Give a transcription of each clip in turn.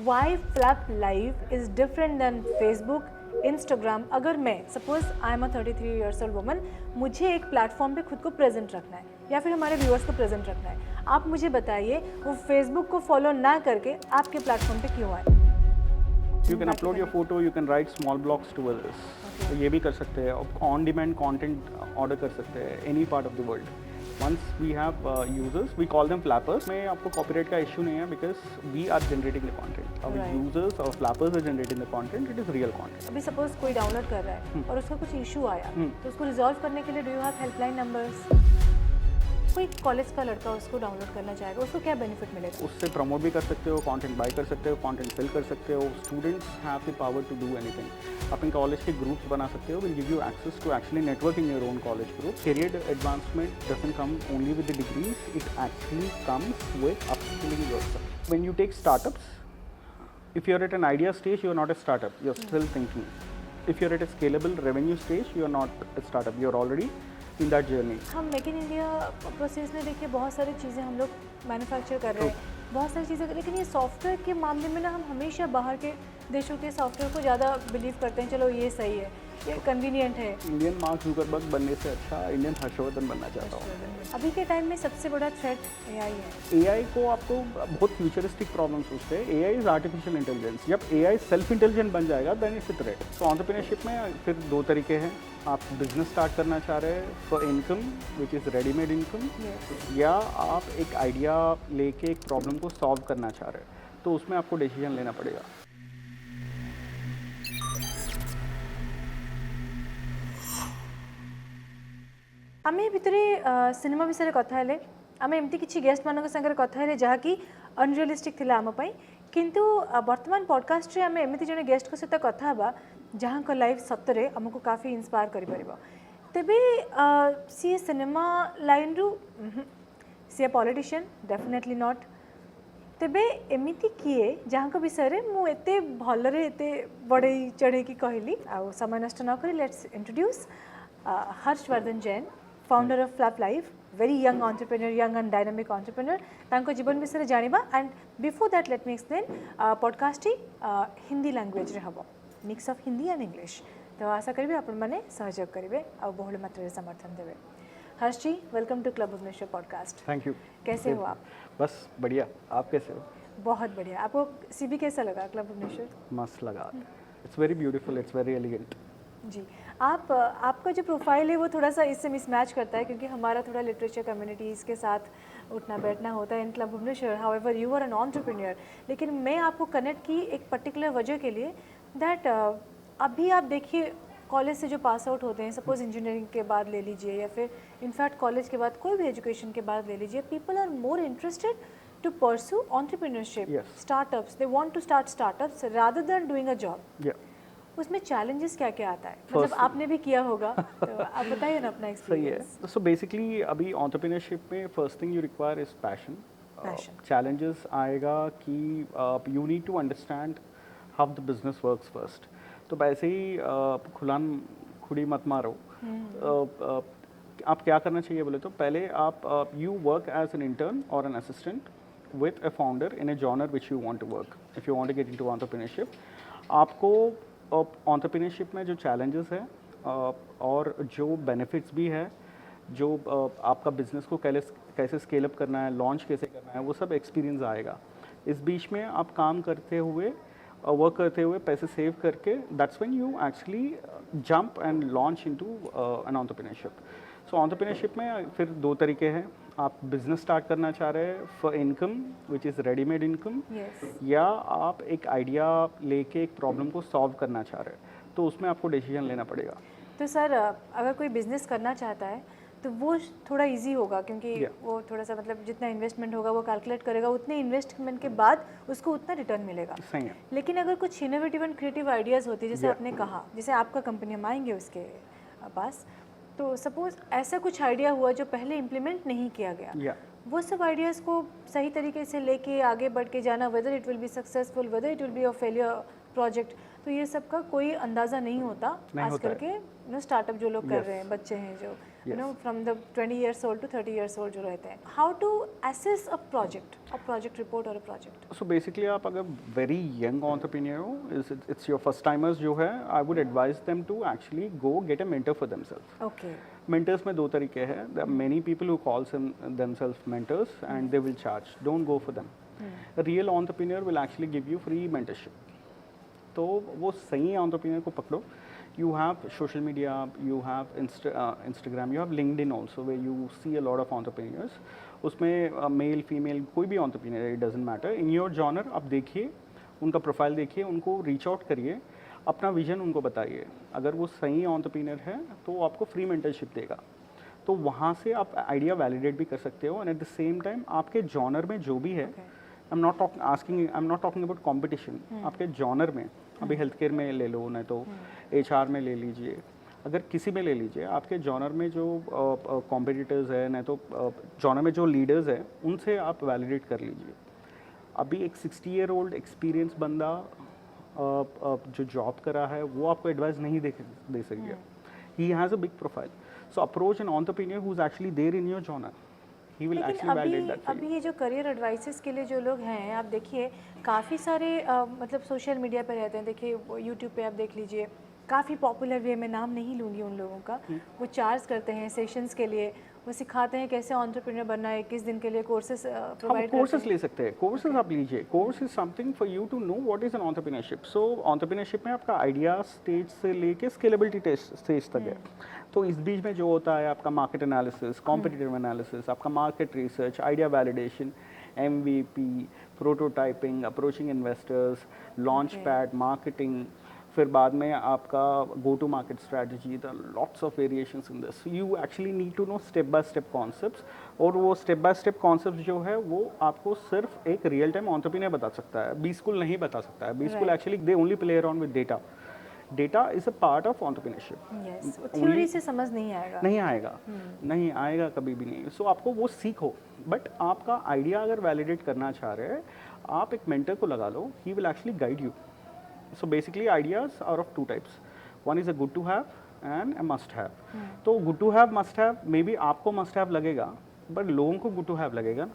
Y flap live is different than Facebook, Instagram? अगर मैं suppose I am a 33 years old woman, मुझे एक platform पे खुद को प्रेजेंट रखना है या फिर हमारे व्यूअर्स को प्रेजेंट रखना है, आप मुझे बताइए वो फेसबुक को फॉलो ना करके आपके प्लेटफॉर्म पे क्यों आए? You can upload your photo, you can write small blogs to others. तो ये भी कर सकते हैं, ऑन डिमांड कंटेंट ऑर्डर कर सकते हैं any part of the world. Once we have users, we call them flappers. में आपको copyright का issue नहीं है because we are generating the content. Our users or flappers are generating the content. It is real content. अभी suppose कोई download कर रहा है और उसका कुछ इशू आया तो उसको रिजॉल्व करने के लिए do you have helpline numbers? कोई कॉलेज का लड़का उसको डाउनलोड करना चाहेगा, उसको क्या बेनिफिट मिलेगा? उससे प्रमोट भी कर सकते हो, कंटेंट बाय कर सकते हो, कंटेंट फिल कर सकते हो. Students have the power to do anything. अपने कॉलेज के ग्रुप्स बना सकते हो. Will give you access to actually network in your own college group. Career advancement doesn't come only with the degrees, it actually comes with upskilling yourself. When you take startups, if you're at an idea stage, you're not a startup, you're still thinking. If you're at a scalable revenue stage, you're not a startup, you're already in that journey. हम make in India process में देखिए बहुत सारी चीज़ें हम लोग manufacture कर रहे हैं, बहुत सारी चीज़ें, लेकिन ये सॉफ्टवेयर के मामले में ना हम हमेशा बाहर के देशों के सॉफ्टवेयर को ज़्यादा बिलीव करते हैं. चलो ये सही है, ये कन्वीनियंट है. इंडियन मार्क जुकरबर्ग बनने से अच्छा इंडियन हर्षवर्धन बनना चाहता हूँ. अभी के टाइम में सबसे बड़ा थ्रेट एआई है. एआई को आपको बहुत फ्यूचरिस्टिक प्रॉब्लम सोचते हैं. AI is artificial intelligence. जब एआई सेल्फ इंटेलिजेंट बन जाएगा देन इट्स अ थ्रेट. तो एंटरप्रेन्योरशिप में फिर दो तरीके हैं. आप बिजनेस स्टार्ट करना चाह रहे हैं for income which is readymade income, या आप एक आइडिया लेके एक प्रॉब्लम को सॉल्व करना चाह रहे हैं, तो उसमें आपको डिसीजन लेना पड़ेगा. आमे भितरे सिनेमा विषय कथा हेले, आमे एमती किछि गेस्ट मानक संगे कथा हेले जहाँकि अनरियलिस्टिक थिला आम पई, किंतु वर्तमान पॉडकास्ट रे आमे एमती जने गेस्ट को सहित कथा हबा जहाँ का लाइफ सतरे हमको काफ़ी इंस्पायर करि परिबो. तेबे सी सिनेमा लाइन रु सी पॉलिटिशियन डेफिनेटली नॉट. तेबे एमिति किए जहाँ का विषय रे मु एते भलरे एते बड़े चढ़े की कहली आ समय नष्ट न करी let's introduce Harshvardhan Jain, founder of Flap Live, very young entrepreneur, young and dynamic entrepreneur. तांको जीवन विषय जानिबा. And before that let me explain podcast Hindi language रे हबो, mix of Hindi and English. तो आशा करी आपण मैंने सहयोग करेंगे और बहुल मात्रा समर्थन देवे. Harsh ji, welcome to club Bhubaneswar podcast. Thank you. कैसे हो आप? बस बढ़िया. आप कैसे हो? बहुत बढ़िया. आपको सीबी कैसा लगा, क्लब भुवनेश्वर? मस्त लगा. It's very beautiful, it's very elegant. जी, आपका जो प्रोफाइल है वो थोड़ा सा इससे मिसमैच करता है क्योंकि हमारा थोड़ा लिटरेचर कम्युनिटीज़ के साथ उठना बैठना होता है in club Bhubaneswar. However you are an entrepreneur. लेकिन मैं आपको कनेक्ट की एक पर्टिकुलर वजह के लिए दैट अभी आप देखिए कॉलेज से जो पास आउट होते हैं, सपोज इंजीनियरिंग के बाद ले लीजिए या फिर इनफैक्ट कॉलेज के बाद कोई भी एजुकेशन के बाद ले लीजिए, people are more interested to pursue entrepreneurship, startups. They want to start startups rather than doing a job. उसमें चैलेंजेस क्या क्या आता है? मतलब आपने भी किया होगा तो आप बताइए ना अपना एक्सपीरियंस. सही है. सो बेसिकली अभी एंटरप्रेन्योरशिप में first thing you require is passion. Challenges आएगा कि you need to understand how the business works first. तो वैसे ही खुड़ी मत मारो. आप क्या करना चाहिए बोले तो पहले आप you work as an intern और an assistant with a founder in a genre which you want to work. If you want to get into entrepreneurship, आपको एंटरप्रेन्योरशिप में जो चैलेंजेस है और जो बेनिफिट्स भी है, जो आपका बिजनेस को कैसे स्केल अप करना है, लॉन्च कैसे करना है, वो सब एक्सपीरियंस आएगा. इस बीच में आप काम करते हुए, वर्क करते हुए, पैसे सेव करके, that's when you actually jump and launch into an entrepreneurship. So entrepreneurship में फिर दो तरीके हैं. आप बिजनेस स्टार्ट करना चाह रहे हैं for income which is readymade income, या आप एक आइडिया लेके एक प्रॉब्लम को सॉल्व करना चाह रहे हैं, तो उसमें आपको डिसीजन लेना पड़ेगा. तो सर अगर कोई बिजनेस करना चाहता है तो वो थोड़ा इजी होगा क्योंकि वो थोड़ा सा मतलब जितना इन्वेस्टमेंट होगा वो कैलकुलेट करेगा, उतने इन्वेस्टमेंट के बाद उसको उतना रिटर्न मिलेगा. सही है. लेकिन अगर कुछ इनोवेटिव एंड क्रिएटिव आइडियाज़ होती है जैसे आपने कहा, जैसे आपका कंपनी हम आएंगे उसके पास, तो सपोज ऐसा कुछ आइडिया हुआ जो पहले इम्प्लीमेंट नहीं किया गया, वो सब आइडियाज़ को सही तरीके से लेके आगे बढ़ के जाना, whether it will be successful, whether it will be a failure project, तो ये सब का कोई अंदाज़ा नहीं होता. खास करके स्टार्टअप जो लोग कर रहे हैं, बच्चे हैं जो you know from the 20 years old to 30 years old जो रहते हैं. How to assess a project report और अ प्रोजेक्ट? सो बेसिकली आप अगर वेरी यंग एंटरप्रेन्योर हो, इट्स योर फर्स्ट टाइमर्स जो है, I would advise them to actually go get a mentor for themselves. Okay. Mentors में दो तरीके हैं. There are many people who calls themselves mentors and they will charge. Don't go for them. Real entrepreneur will actually give you free mentorship. तो वो सही entrepreneur को पकड़ो. You have social media, you have Instagram, you have LinkedIn also, where you see a lot of entrepreneurs. उसमें male female कोई भी entrepreneur, it doesn't matter. In your genre आप देखिए, उनका प्रोफाइल देखिए, उनको रीच आउट करिए, अपना विजन उनको बताइए. अगर वो सही entrepreneur है तो वो आपको फ्री मेंटरशिप देगा. तो वहाँ से आप आइडिया वैलिडेट भी कर सकते हो. And eight the same time आपके जॉनर में जो भी है, I am not talking about competition. आपके जॉनर में, अभी हेल्थ केयर में ले लो, नहीं तो HR में ले लीजिए, अगर किसी में ले लीजिए, आपके जॉनर में जो कॉम्पिटिटर्स है, नहीं तो जॉनर में जो लीडर्स है, उनसे आप वैलिडेट कर लीजिए. अभी एक 60 year old एक्सपीरियंस बंदा जो जॉब करा है, वो आपको एडवाइस नहीं दे सकेगा. He has a big profile. So approach an entrepreneur who is actually there in your genre. He will actually validate that for you. अभी ये जो करियर एडवाइसेस के लिए जो लोग हैं, आप देखिए काफ़ी सारे मतलब सोशल मीडिया पे रहते हैं. देखिए यूट्यूब पे आप देख लीजिए, काफ़ी पॉपुलर वे, मैं नाम नहीं लूँगी उन लोगों का, वो चार्ज करते हैं सेशंस के लिए, वो सिखाते हैं कैसे एंटरप्रेन्योर बनना है. 21 दिन के लिए कोर्सेज प्रोवाइड करते हैं. कोर्सेज ले सकते हैं. कोर्सेज आप लीजिए. Course is something for you to know what is an entrepreneurship. So entrepreneurship में आपका आइडिया स्टेज से लेके स्केलेबिलिटी स्टेज तक है. तो इस बीच में जो होता है आपका मार्केट एनालिसिस, कॉम्पिटिटिव एनालिसिस, आपका market research, idea validation, MVP, prototyping, approaching investors, launch pad, marketing, फिर बाद में आपका go to market strategy. The lots of variations in this. You actually need to know step by step concepts. और वो step by step concept जो है वो आपको सिर्फ एक रियल टाइम एंटरप्रेन्योर बता सकता है. बी स्कूल नहीं बता सकता है. B school actually they only play around with data. Data is a part of entrepreneurship. Yes, theory से समझ नहीं आएगा. नहीं आएगा कभी भी नहीं. सो आपको वो सीखो. बट आपका आइडिया अगर वैलिडेट करना चाह रहे हैं, आप एक मेंटर को लगा लो. He will actually guide you. So basically ideas are of two types. One is a good to have and a must have. तो good to have, must have, maybe आपको must have लगेगा, but लोगों को good to have लगेगा.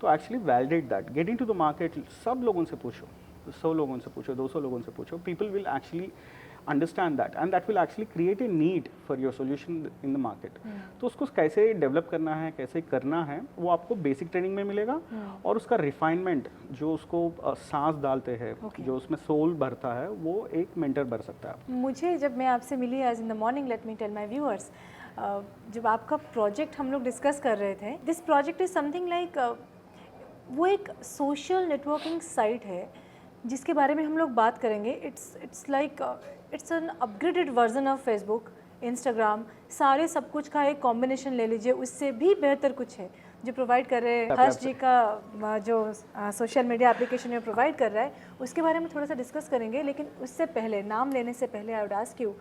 तो actually validate that. Get into the market. सब लोगों से पूछो, 100 लोगों से पूछो, 200 लोगों से पूछो. People will actually understand that and that will actually create a need for your solution in the market. तो उसको कैसे डेवलप करना है, कैसे करना है, वो आपको बेसिक ट्रेनिंग में मिलेगा. और उसका रिफाइनमेंट जो उसको सांस डालते हैं, जो उसमें सोल भरता है, वो एक मेंटर भर सकता है. मुझे जब मैं आपसे मिली आज in the morning, let me tell my viewers, जब आपका प्रोजेक्ट हम लोग डिस्कस कर रहे थे, this project is something like, वो एक सोशल नेटवर्किंग साइट है जिसके बारे में हम लोग बात करेंगे. It's like it's an upgraded version of Facebook, Instagram, सारे सब कुछ का एक कॉम्बिनेशन ले लीजिए. उससे भी बेहतर कुछ है जो प्रोवाइड कर रहे हैं हर्ष जी का, जो सोशल मीडिया एप्लीकेशन में प्रोवाइड कर रहा है. उसके बारे में थोड़ा सा डिस्कस करेंगे. लेकिन उससे पहले, नाम लेने से पहले, आई वुड आस्क यू,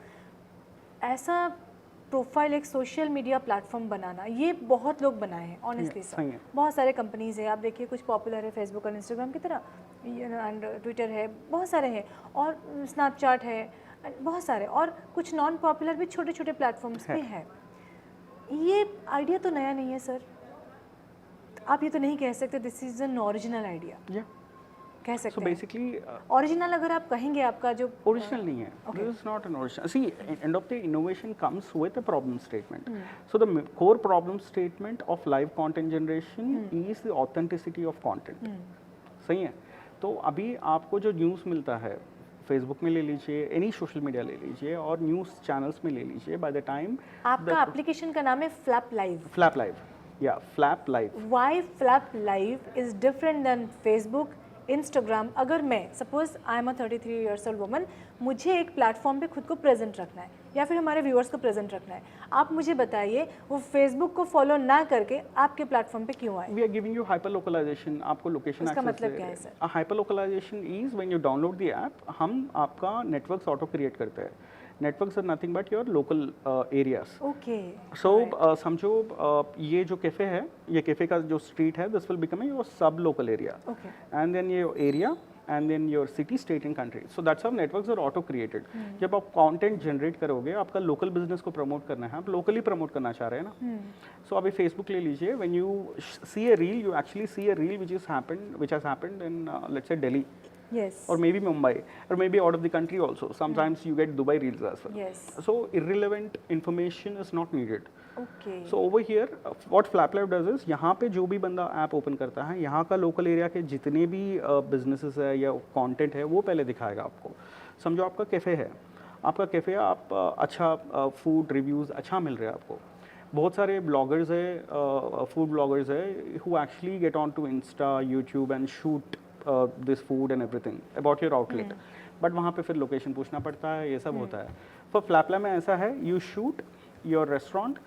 ऐसा प्रोफाइल एक सोशल मीडिया प्लेटफॉर्म बनाना, ये बहुत लोग बनाए हैं ऑनेस्टली सर. बहुत सारे कंपनीज है, आप देखिए कुछ पॉपुलर है फेसबुक और इंस्टाग्राम की तरह, एंड ट्विटर है, बहुत सारे हैं, और स्नैपचैट है, बहुत सारे, और कुछ नॉन पॉपुलर भी छोटे छोटे प्लेटफॉर्म्स भी हैं. ये आइडिया तो नया नहीं है सर. आप ये तो नहीं कह सकते this is an original idea. कह सकते हैं बेसिकली ओरिजिनल. अगर आप कहेंगे आपका जो ओरिजिनल नहीं है, this is not an original. See, end of the innovation comes with a problem statement. So the core problem statement of live content generation is the authenticity of content. सही है. तो अभी आपको जो न्यूज़ मिलता है, फेसबुक में ले लीजिए, एनी सोशल मीडिया ले लीजिए, और न्यूज़ चैनल्स में ले लीजिए, बाय द टाइम आपका एप्लीकेशन का नाम है फ्लैप लाइव. फ्लैप लाइव, या Flap Live. Why Flap Live is different than Facebook, Instagram? अगर मैं suppose I am a 33 years old woman, मुझे एक प्लेटफॉर्म पे खुद को प्रेजेंट रखना है या फिर हमारे व्यूअर्स को प्रेजेंट रखना है, आप मुझे बताइए वो फेसबुक को फॉलो ना करके आपके प्लेटफॉर्म पे क्यों आए? We are giving you hyper localization. आपको लोकेशन इसका मतलब क्या है sir? Hyper localization is when you download the app, हम आपका नेटवर्क्स ऑटो क्रिएट करते हैं. Networks are nothing but your local areas. Okay. So समझो ये जो कैफे है, ये कैफे का जो स्ट्रीट है, this will become your sub local area. Okay. And then ये area and then your city, state and country. So that's how networks are auto created. जब आप कंटेंट जनरेट करोगे, आपका लोकल बिजनेस को promote करना है, आप लोकली प्रमोट करना चाह रहे हैं ना. So अभी फेसबुक ले लीजिए, when you see a reel, you actually see a reel which has happened in let's say Delhi. Yes. Or maybe Mumbai, or maybe out of the country also. Sometimes you get Dubai reels as well. Yes. So irrelevant information is not needed. Okay. So over here, what FlapLive does is, यहाँ पे जो भी बंदा app open करता है, यहाँ का local area के जितने भी बिजनेसेस है या कंटेंट है, वो पहले दिखाएगा आपको. समझो आपका कैफ़े है, आप अच्छा फूड रिव्यूज़ अच्छा मिल रहा है आपको. बहुत सारे ब्लॉगर्स है, फूड ब्लॉगर्स है, who actually get on to Insta, YouTube and shoot this food and everything about your outlet. But वहाँ पे फिर लोकेशन पूछना पड़ता है, ये सब होता है. फॉर FlapLive में ऐसा है, you shoot your restaurant,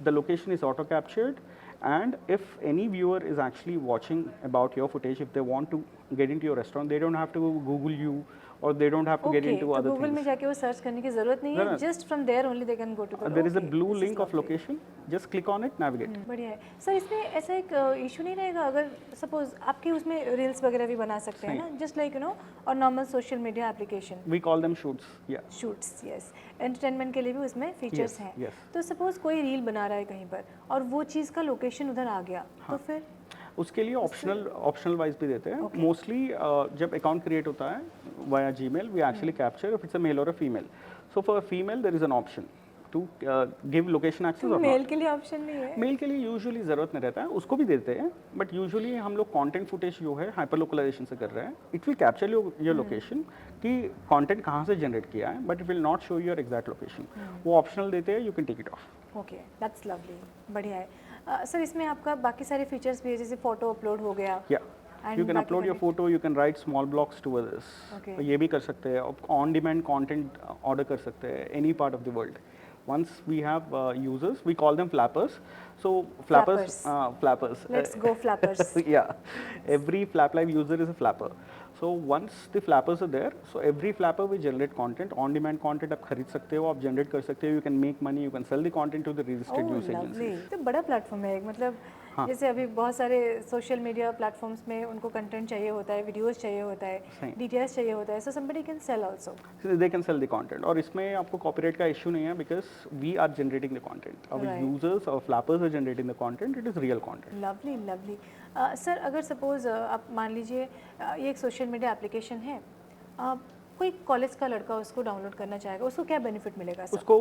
the location is auto captured, and if any viewer is actually watching about your footage, if they want to get into your restaurant, they don't have to Google you, or they don't have to get into other Google में things. जाके वो search करने की जरूरत नहीं है, just from there only they can go to the. There is a blue link of location, just click on it, navigate. बढ़िया है सर. इसमें ऐसा एक इशू नहीं रहेगा अगर सपोज आपके उसमें रील्स वगैरह भी बना सकते हैं ना, जस्ट लाइक यू नो, और normal social media application We call them shoots, yeah. Shoots. Yes, entertainment के लिए भी उसमें फीचर्स हैं. yes. तो सपोज कोई रील बना रहा है कहीं पर और वो चीज़ का लोकेशन उधर आ गया, तो फिर उसके लिए ऑप्शनल वाइज भी देते हैं. मोस्टली जब अकाउंट क्रिएट होता है via Gmail, we actually capture if it's a male और a female. So for female there is an option to give location access. Male के लिए ऑप्शन नहीं है? मेल के लिए यूजुअली ज़रूरत नहीं रहता है, उसको भी देते हैं, बट यूजुअली हम लोग कंटेंट फुटेज जो है हाइपर लोकलाइजेशन से कर रहे हैं. It will capture your location कि कंटेंट कहाँ से जनरेट किया है, but it will not show your exact location. वो ऑप्शनल देते हैं, you can take it off. Okay, that's lovely. बढ़िया है. सर इसमें आपका बाकी सारे फीचर्स भी है, जैसे फोटो अपलोड हो गया. You can upload your photo, you can write small blogs to others. ये भी कर सकते हैं. ऑन डिमांड कंटेंट ऑर्डर कर सकते हैं any part of the world. Once we have users, we call them flappers. So flappers. Let's go flappers. Yeah, every FlapLive user is a flapper. So once the flappers are there, so every flapper will generate content. On demand content आप खरीद सकते हो, आप generate कर सकते हो. You can make money, you can sell the content to the real estate news agencies. तो बड़ा प्लेटफॉर्म है एक, मतलब जैसे अभी बहुत सारे सोशल मीडिया प्लेटफॉर्म्स में उनको कंटेंट चाहिए होता है, वीडियोस चाहिए होता है, डिटेल्स चाहिए होता है. So somebody can sell also. They can sell the content. और इसमें आपको कॉपीराइट का इशू नहीं है, because we are generating the content. Our users, our flappers are generating the content. It is real content. Lovely lovely. Sir अगर suppose आप मान लीजिए ये एक सोशल मीडिया एप्लीकेशन है, कोई कॉलेज का लड़का उसको डाउनलोड करना चाहेगा, उसको क्या बेनिफिट मिलेगा सर? उसको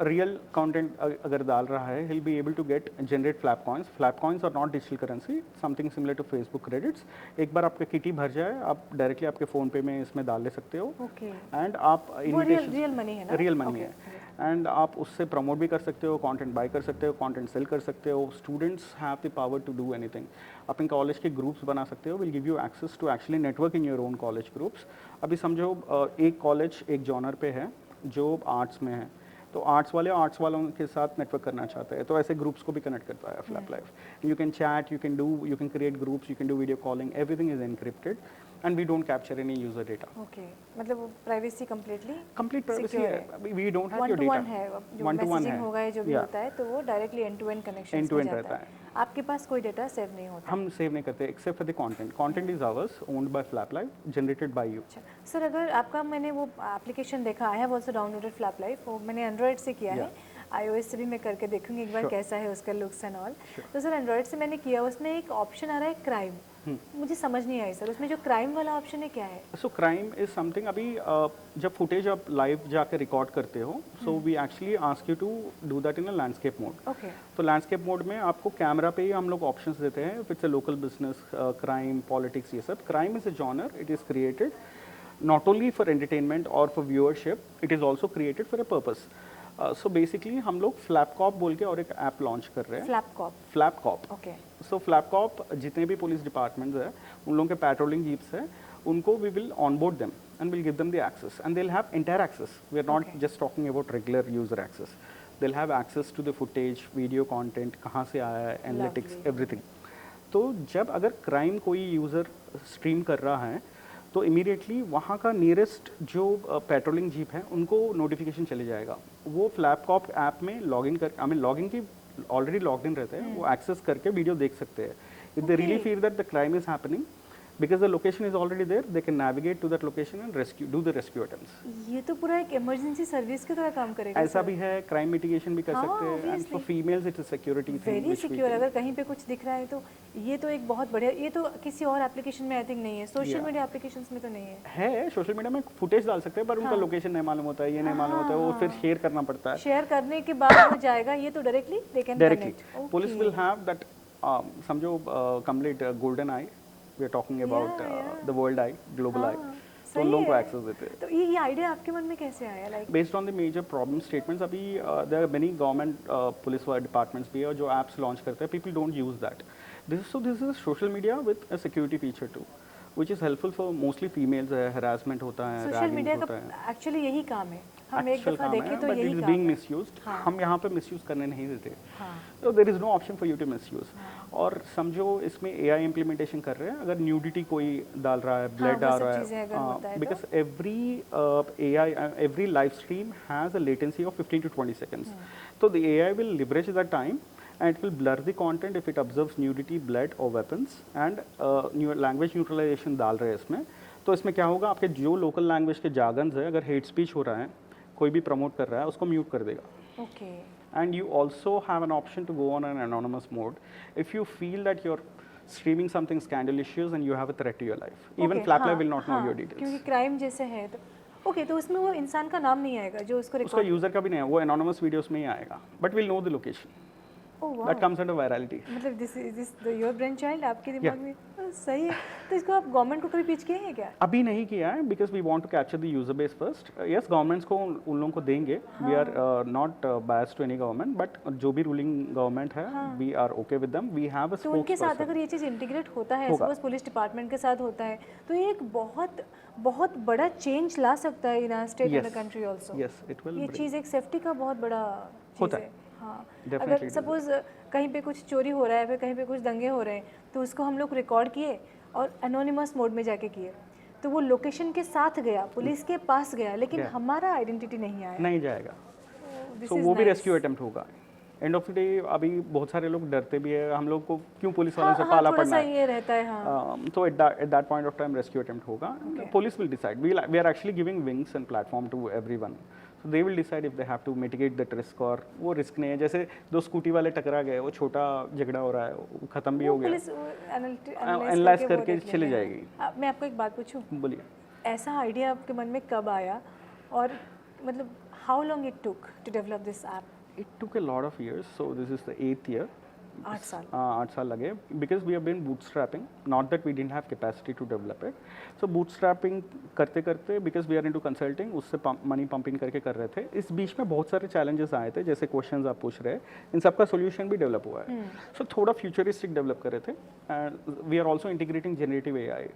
रियल कंटेंट अगर डाल रहा है, he'll be able to get generate flap coins. Flap coins are not digital currency, something similar to Facebook credits. एक बार आपका किटी भर जाए, आप डायरेक्टली आपके फोन पे में इसमें डाल ले सकते हो. ओके. एंड आप रियल मनी है ना? रियल मनी है. एंड आप उससे प्रमोट भी कर सकते हो, कंटेंट बाय कर सकते हो, कंटेंट सेल कर सकते हो. Students have the power to do anything. अपने कॉलेज के ग्रुप्स बना सकते हो. Will give you access to actually network in your own college groups. अभी समझो एक कॉलेज एक जॉनर पे है जो आर्ट्स में है, तो आर्ट्स वालों के साथ नेटवर्क करना चाहते हैं, तो ऐसे ग्रुप्स को भी कनेक्ट करता है FlapLive. You can chat, you can create groups, you can do video calling, everything is encrypted and we don't capture any user data. Okay, मतलब प्राइवेसी complete privacy है. We don't have your data. one-to-one है, जो messaging होगा या जो भी होता है, तो वो डायरेक्टली end-to-end कनेक्शन में जाता है. आपके पास कोई डेटा सेव नहीं होता? हम सेव नहीं करते except for the content. Content is ours, owned by FlapLive, generated by you. अच्छा सर, अगर आपका मैंने वो एप्लीकेशन देखा, I have also downloaded FlapLive, वो मैंने एंड्रॉइड से किया है, iOS से भी मैं करके देखूंगी एक बार कैसा है उसका लुक्स एंड ऑल. तो सर एंड्रॉइड से मैंने किया, उसमें एक ऑप्शन आ रहा है क्राइम. मुझे समझ नहीं आई सर, उसमें जो क्राइम वाला ऑप्शन है क्या है? सो क्राइम इज समथिंग, अभी जब फुटेज आप लाइव जाकर रिकॉर्ड करते हो, so we actually ask you to do that in a landscape mode. Okay. तो लैंडस्केप मोड में आपको कैमरा पे ही हम लोग ऑप्शंस देते हैं. If it's a local business, crime, politics, ये सब. Crime is a genre, it is created not only for entertainment और for viewership, it is also created for a purpose. So basically हम लोग फ्लैपकॉप बोल के और एक ऐप लॉन्च कर रहे हैं. फ्लैपकॉप. ओके. सो फ्लैपकॉप जितने भी पुलिस डिपार्टमेंट्स हैं, उन लोगों के पेट्रोलिंग जीप्स हैं, उनको we will onboard them and we'll give them the access and they'll have entire access. We are not just talking about regular user access. They'll have access to the footage, video content, कहाँ से आया है, analytics, everything. तो जब अगर crime कोई user stream कर रहा है, तो इमीडिएटली वहाँ का नियरेस्ट जो पेट्रोलिंग जीप है उनको नोटिफिकेशन चले जाएगा. वो फ्लैपकॉप ऐप में लॉगिन कर, लॉगिन की ऑलरेडी लॉग्ड इन रहते हैं, वो एक्सेस करके वीडियो देख सकते हैं. If they really feel that the crime is happening, because the location is already there, they can navigate to that location and do the rescue attempts. ये तो पूरा एक इमरजेंसी सर्विस की तरह काम करेगा। ऐसा भी है, crime mitigation भी कर हाँ, सकते हैं, and for obviously. females it is security thing. Very which we secure. can- अगर कहीं पे कुछ दिख रहा है तो ये तो एक बहुत बढ़िया, ये तो किसी और एप्लीकेशन में आई थिंक नहीं है, सोशल Yeah. मीडिया एप्लीकेशंस में तो नहीं है। है सोशल मीडिया में फुटेज डाल सकते हैं, पर उनका हाँ। लोकेशन नहीं मालूम होता है, ये नहीं मालूम होता है, वो फिर शेयर करना पड़ता है शेयर करने के बाद वो जाएगा, ये तो directly they can directly. Connect. Police will have that, समझो complete golden eye, we are talking about the world eye, global eye, तो उन लोगों को एक्सेस देते हैं। तो ये आइडिया आपके मन में कैसे आया? Like based on the major problem statements, अभी there are many government police departments भी है जो एप्स लॉन्च करते हैं, people don't use that. This is social media with a security feature too, which is helpful for mostly females है, harassment होता है, social ragging media होता का है, एक्चुअली यही काम है। हम एक एक्चुअल दफा काम देखें है, तो बट इट यही इज काम बीइंग है। मिसयूज्ड। हाँ। हम यहाँ पे मिसयूज करने नहीं देते, हाँ। तो there is no option for you to misuse. और समझो इसमें AI इम्प्लीमेंटेशन कर रहे हैं, अगर न्यूडिटी कोई डाल रहा है, ब्लड वो आ सब रहा चीज़ें अगर होता है है, तो? Because every AI every live stream has a latency of 15 to 20 seconds. So the AI will leverage that time and it will blur the content if it observes nudity, blood or weapons, and language neutralization डाल रहे हैं इसमें। तो इसमें क्या होगा, आपके जो लोकल लैंग्वेज के जार्गन्स है, अगर हेट स्पीच हो रहा है, कोई भी प्रमोट कर रहा है, उसको म्यूट कर देगा। Okay. And you also have an option to go on an anonymous mode if you feel that you're streaming something scandalous and you have a threat to your life. Even FlapLive will not know your details. क्योंकि crime जैसे है तो okay, तो उसमें वो इंसान का नाम नहीं आएगा जो उसको उसका रिकॉर्ड। यूजर का भी नहीं है, वो anonymous videos में ही आएगा, but we'll know the location. ओह वाह, That comes under virality. मतलब दिस योर ब्रेन चाइल्ड आपके दिमाग में। सही है। तो इसको आप गवर्नमेंट को कभी पिच किए हैं क्या? अभी नहीं किया है, because we want to capture the user base first. Yes, governments को उन लोगों को देंगे, we are not biased to any government, but जो भी रूलिंग गवर्नमेंट है, we are okay with them. We have a तो उनके साथ spokesperson. अगर ये चीज़ इंटीग्रेट होता है, होगा। सपोज पुलिस डिपार्टमेंट के साथ होता है, तो ये एक बहुत बहुत बड़ा चेंज ला सकता है in our state and the Yes. Country also. Yes, it will ये bring. चीज़ एक सेफ्टी का बहुत बड़ा चीज़ होता है। है। हाँ, Definitely अगर it सपोज कहीं पे कुछ चोरी हो रहा है, फिर कहीं पे कुछ दंगे हो रहे हैं, तो उसको हम लोग रिकॉर्ड किए और एनोनिमस मोड में जाके किए, तो वो लोकेशन के साथ गया, पुलिस के पास गया, लेकिन Yeah. हमारा आइडेंटिटी नहीं आया। नहीं जाएगा, This तो is वो भी nice. रेस्क्यू अटेम्प्ट होगा। एंड ऑफ द डे अभी बहुत सारे लोग डरते भी है, हम लोग को क्यों पुलिस वालों हाँ, से हाँ, पाला थोड़ा पड़ना सा है। ये रहता है। हाँ, तो at that point of time rescue attempt होगा, police will decide, we are actually giving wings and platform to everyone, so they will decide if they have to mitigate that risk, और वो रिस्क नहीं है। जैसे दो scooty वाले टकरा गए, वो छोटा झगड़ा हो रहा है, वो खत्म भी हो गया, पुलिस एनालाइज करके चली जाएगी। मैं आपको एक बात पूछूं, बोलिए। ऐसा आइडिया आपके मन में कब आया, और मतलब how long it took to develop this app? It took a lot of years, so this is the 8th year. 8 साल। 8 साल लगे, because we have been bootstrapping, not that we didn't have capacity to develop it. So bootstrapping करते करते, because we are into consulting, उससे money pumping करके कर रहे थे। इस बीच में बहुत सारे challenges आए थे, जैसे क्वेश्चंस आप पूछ रहे हैं, इन सब का सोल्यूशन भी डेवलप हुआ है। सो थोड़ा फ्यूचरिस्टिक डेवलप कर रहे थे, and we are also integrating generative AI.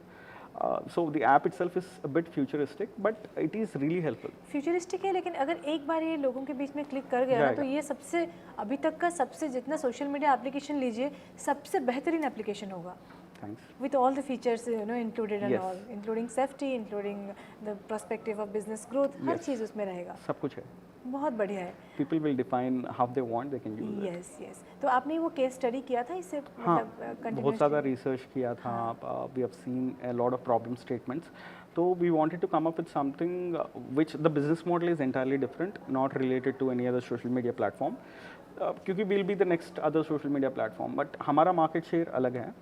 So the app itself is a bit futuristic, but it is really helpful. Futuristic है, लेकिन अगर एक बार ये लोगों के बीच में क्लिक कर गया ना, तो ये सबसे अभी तक का सबसे, जितना सोशल मीडिया एप्लीकेशन लीजिए, सबसे बेहतरीन एप्लीकेशन होगा। Thanks. With all the features included and Yes. all, including safety, including the perspective of business growth, her Yes. चीज़ उसमें रहेगा। सब कुछ है। बहुत बढ़िया है। People will define how they want, they can use it. Yes yes. तो आपने वो केस स्टडी किया था इससे? हाँ, मतलब बहुत ज़्यादा रिसर्च किया था, we have seen a lot of problem statements, तो we wanted to come up with something which the business model is entirely different, not related to any other social media platform, क्योंकि will be the next other social media platform, but हमारा market share अलग है।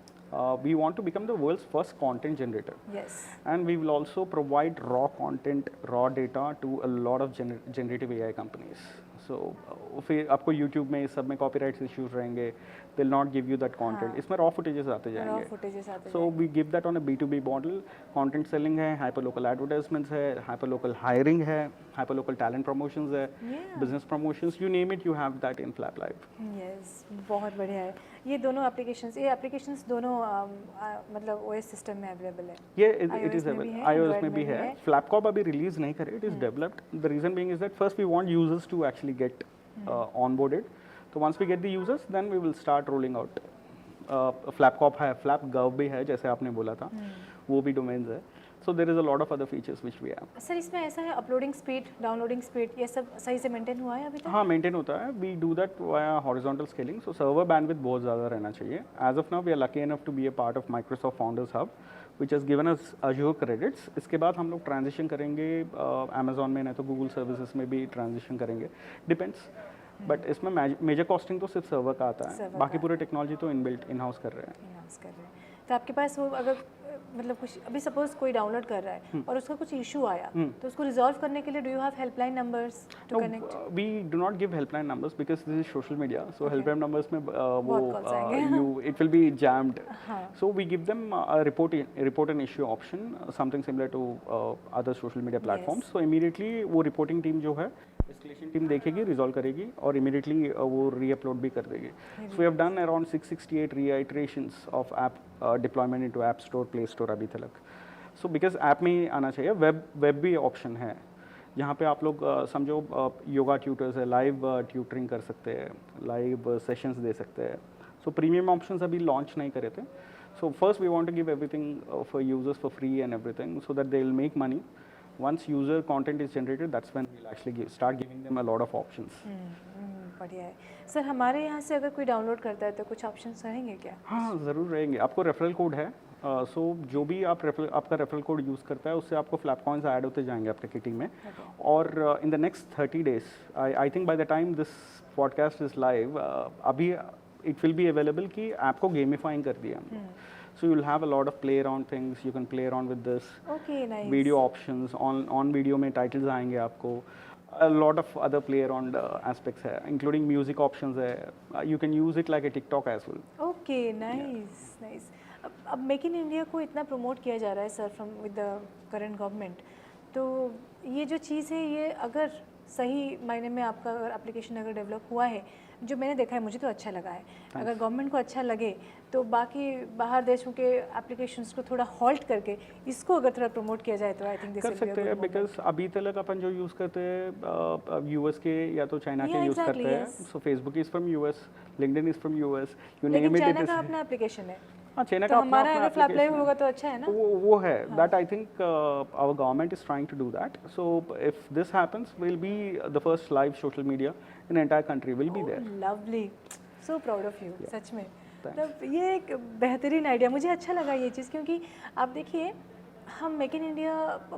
We want to become the world's first content generator. Yes. And we will also provide raw content, raw data to a lot of generative AI companies. So फिर आपको YouTube में इस सब में copyright issues रहेंगे, they'll not give you that content. इसमें raw footages आते Raw जाएंगे. footages आते So we give that on a B2B model. Content selling है, hyperlocal advertisements है, hyperlocal hiring है, hyperlocal talent promotions है, Yeah. business promotions, you name it, you have that in FlapLive. Yes, बहुत बढ़िया है। ये दोनों एप्लीकेशंस दोनों मतलब OS सिस्टम में अवेलेबल है। ये iOS it is में भी available. है, iOS Android में भी में भी है, है। Flapcop अभी रिलीज नहीं करे, it is developed. The reason being is that first we want users to actually get onboarded. So once we get the users, then we will start rolling out. Flapcop है, FlapGov भी है, जैसे आपने बोला था, वो भी domains है. So there is a lot of other features which we have. Sir इसमें ऐसा है, अपलोडिंग स्पीड, डाउनलोडिंग स्पीड, ये सब सही से मेंटेन हुआ है अभी तक? हाँ, मेंटेन होता है, we do that via horizontal scaling, so server bandwidth बहुत ज़्यादा रहना चाहिए। As of now we are lucky enough to be a part of Microsoft founders hub, which has given us Azure credits. इसके बाद हम लोग ट्रांजिशन करेंगे Amazon में, नहीं तो Google सर्विसेज में भी ट्रांजिशन करेंगे, डिपेंड्स. बट इसमें मेजर कॉस्टिंग तो सिर्फ सर्वर का आता है, सर्वर बाकी का पूरे टेक्नोलॉजी तो इनबिल्ट इन हाउस कर रहे हैं. इनहाउस कर रहे हैं. तो आपके पास वो अगर मतलब कुछ अभी सपोज कोई डाउनलोड कर रहा है और उसका कुछ इशू आया तो उसको रिजॉल्व करने के लिए do you have helpline numbers to connect? We do not give helpline numbers because this is social media. So Okay. helpline numbers में बहुत calls आएंगे. it will be jammed. हाँ. So we give them a report an issue option, something similar to other social media platforms. Yes. So immediately वो reporting team जो है escalation team देखेगी, resolve करेगी और immediately वो re-upload भी कर देगी. So we have done around 668 reiterations of app deployment into App Store, Play Store अभी तक. So because app में ही आना चाहिए, web भी ऑप्शन है जहाँ पे आप लोग समझो योगा ट्यूटर्स है, लाइव ट्यूटरिंग कर सकते हैं, लाइव सेशंस दे सकते हैं. सो प्रीमियम ऑप्शंस अभी लॉन्च नहीं करे थे. So first we want to give everything for users for free and everything so that they will make money. Once user content is generated, that's when we'll actually start giving them a lot of options. बढ़िया है sir. हमारे यहाँ से अगर कोई download करता है तो कुछ ऑप्शंस रहेंगे क्या? हाँ ज़रूर रहेंगे. आपको रेफरल कोड है, सो जो भी आपका रेफरल कोड यूज़ करता है उससे आपको फ्लैप कॉइन्स ऐड होते जाएंगे आपके किटिंग में. और in the next 30 days, I think by the time this podcast is live, अभी इट विल बी अवेलेबल कि ऐप को गेमिफाइंग कर दिया हमने. So you'll have a lot of play around things. You can play around with this. Okay, nice. Video options on video में titles आएंगे आपको. A lot of other play around aspects है, including music options है. You can use it like a TikTok as well. Okay, nice, nice. अब make in India को इतना promote किया जा रहा है sir from with the current government, तो ये जो चीज़ है ये अगर सही मायने में आपका अगर एप्लीकेशन अगर डेवलप हुआ है, जो मैंने देखा है मुझे तो अच्छा लगा है. अगर गवर्नमेंट को अच्छा लगे तो बाकी बाहर देशों के एप्लीकेशंस को थोड़ा हॉल्ट करके इसको अगर थोड़ा प्रमोट किया जाए तो आई थिंक कर सकते हैं. बिकॉज अभी तक अपन जो यूज़ करते हैं यूएस के या तो चाइना के यूज़ करते हैं. सो Facebook is from US, LinkedIn is from US, you name it. China का अपना एप्लीकेशन है. हाँ, चाइना तो का हमारा अपना अगर फ्लैप लाइव होगा तो अच्छा है ना. वो है that I think our government is trying to do that. So if this happens will be the first live social media in entire country will be there. Lovely, so proud of you. सच में मतलब ये एक बेहतरीन idea, मुझे अच्छा लगा ये चीज़. क्योंकि आप देखिए हम मेक इन इंडिया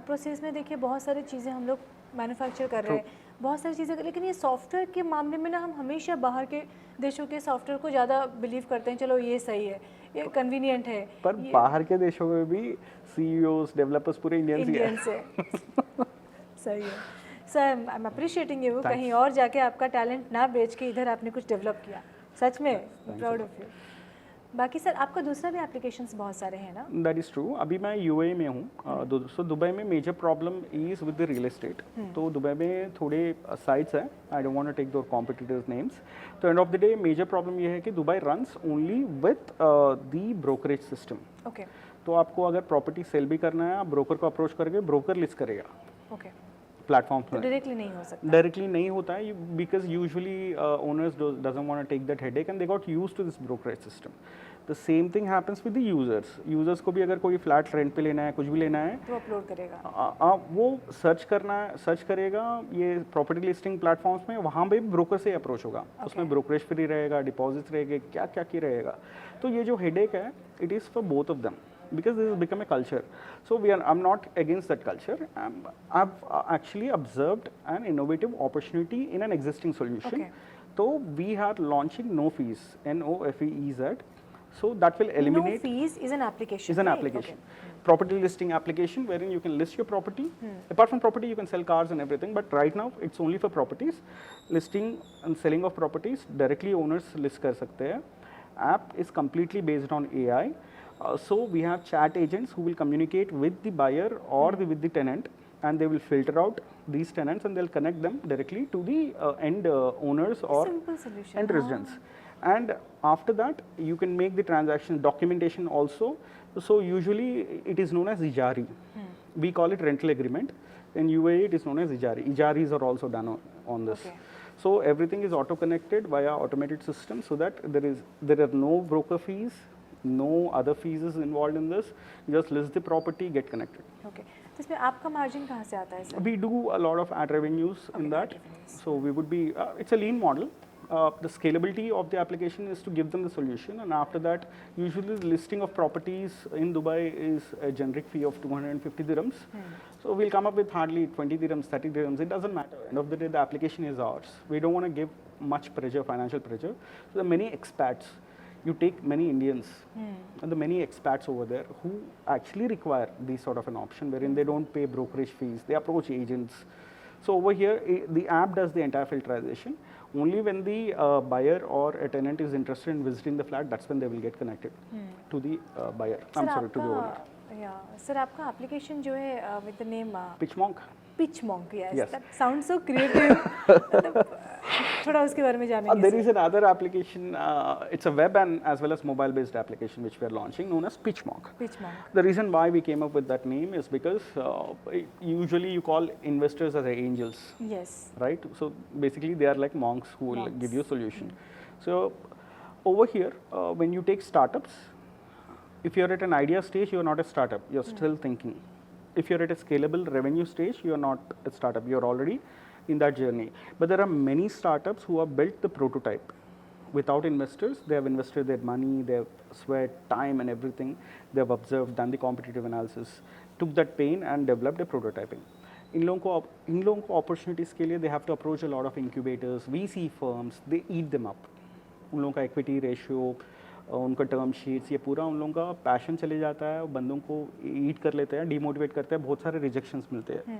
प्रोसेस में देखिए बहुत सारी चीज़ें हम लोग मैन्युफैक्चर कर रहे हैं, बहुत सारी चीज़ें, लेकिन ये सॉफ्टवेयर के मामले में ना हम हमेशा बाहर के देशों के सॉफ्टवेयर को ज़्यादा बिलीव करते हैं. चलो ये सही है, ये कन्वीनियंट है. पर बाहर के देशों में भी सीईओज डेवलपर्स पूरे इंडियंस ही हैं. सही है sir. I am appreciating you. कहीं और जाके आपका टैलेंट ना बेच के इधर आपने कुछ डेवलप किया. सच में प्राउड ऑफ यू. बाकी सर आपका दूसरा भी एप्लीकेशंस बहुत सारे हैं ना? That is true. अभी मैं यूएई में हूँ. सो दुबई में major problem is with the real estate. तो दुबई में थोड़े साइट्स हैं, I don't want to take their competitors names. तो end of the day major problem ये है कि Dubai runs only with the brokerage system. Okay. तो आपको अगर प्रॉपर्टी सेल भी करना है, आप ब्रोकर को अप्रोच करके ब्रोकर लिस्ट करेगा. ओके. प्लेटफॉर्म्स में डायरेक्टली नहीं हो सकता. डायरेक्टली नहीं होता है because usually owners doesn't want to take that headache and they got used to this brokerage system. The same thing happens with the users को भी अगर कोई फ्लैट रेंट पे लेना है, कुछ भी लेना है तो अपलोड करेगा. वो सर्च करेगा ये प्रॉपर्टी लिस्टिंग प्लेटफॉर्म्स में, वहाँ पे ब्रोकर से अप्रोच होगा. उसमें ब्रोकरेज फ्री रहेगा, डिपॉजिट रहेगा, क्या क्या की रहेगा. तो ये जो हेडेक है it is for both of them because this has become a culture. So I'm not against that culture. I've actually observed an innovative opportunity in an existing solution. Okay. So we are launching no fees, NOFEEZ. So that will eliminate. No fees is an application. Is an right? application. Okay. Property listing application wherein you can list your property. Apart from property, you can sell cars and everything. But right now, it's only for properties. Listing and selling of properties directly owners list कर सकते हैं. App is completely based on AI. So we have chat agents who will communicate with the buyer or with the tenant, and they will filter out these tenants and they'll connect them directly to the end owners or Simple solution. end residents. And after that, you can make the transaction documentation also. So usually it is known as Ijari. We call it rental agreement. In UAE, it is known as Ijari. Ijaris are also done on this. Okay. So everything is auto-connected via automated system, so that there are no broker fees. No other fees is involved in this. Just list the property, get connected. Okay. तो इसमें आपका margin कहाँ से आता है sir? We do a lot of ad revenues in that. So we would be, it's a lean model. the scalability of the application is to give them the solution, and after that, usually the listing of properties in Dubai is a generic fee of 250 dirhams. So we'll come up with hardly 20 dirhams, 30 dirhams. It doesn't matter. End of the day, the application is ours. We don't want to give much pressure, financial pressure. So there are many expats. You take many Indians, and the many expats over there who actually require this sort of an option, wherein they don't pay brokerage fees. They approach agents. So over here, the app does the entire filterization. Only when the buyer or a tenant is interested in visiting the flat, that's when they will get connected to the buyer. I'm sorry, to the owner. Sir आपका application जो है with the name Pitchmonk. Pitch monk, Yes. Yes that sound so creative. थोड़ा उसके बारे में जानेंगे. There is another application. It's a web and as well as mobile-based application which we are launching, known as Pitchmonk. Pitch monk. The reason why we came up with that name is because usually you call investors as angels, yes. right? So basically they are like monks who will Monks. give you a solution. So over here, when you take startups, if you're at an idea stage, you're not a startup. You're still thinking. If you're at a scalable revenue stage, you're not a startup. You're already in that journey. But there are many startups who have built the prototype without investors. They have invested their money, their sweat, time, and everything. They have observed, done the competitive analysis, took that pain, and developed a prototyping. इन लोगों को opportunities के लिए they have to approach a lot of incubators, VC firms. They eat them up. उन लोगों का equity ratio, उनका term sheets, ये पूरा उन लोगों का पैशन चले जाता है, बंदों को ईट कर लेते हैं, डिमोटिवेट करते हैं, बहुत सारे रिजेक्शंस मिलते हैं.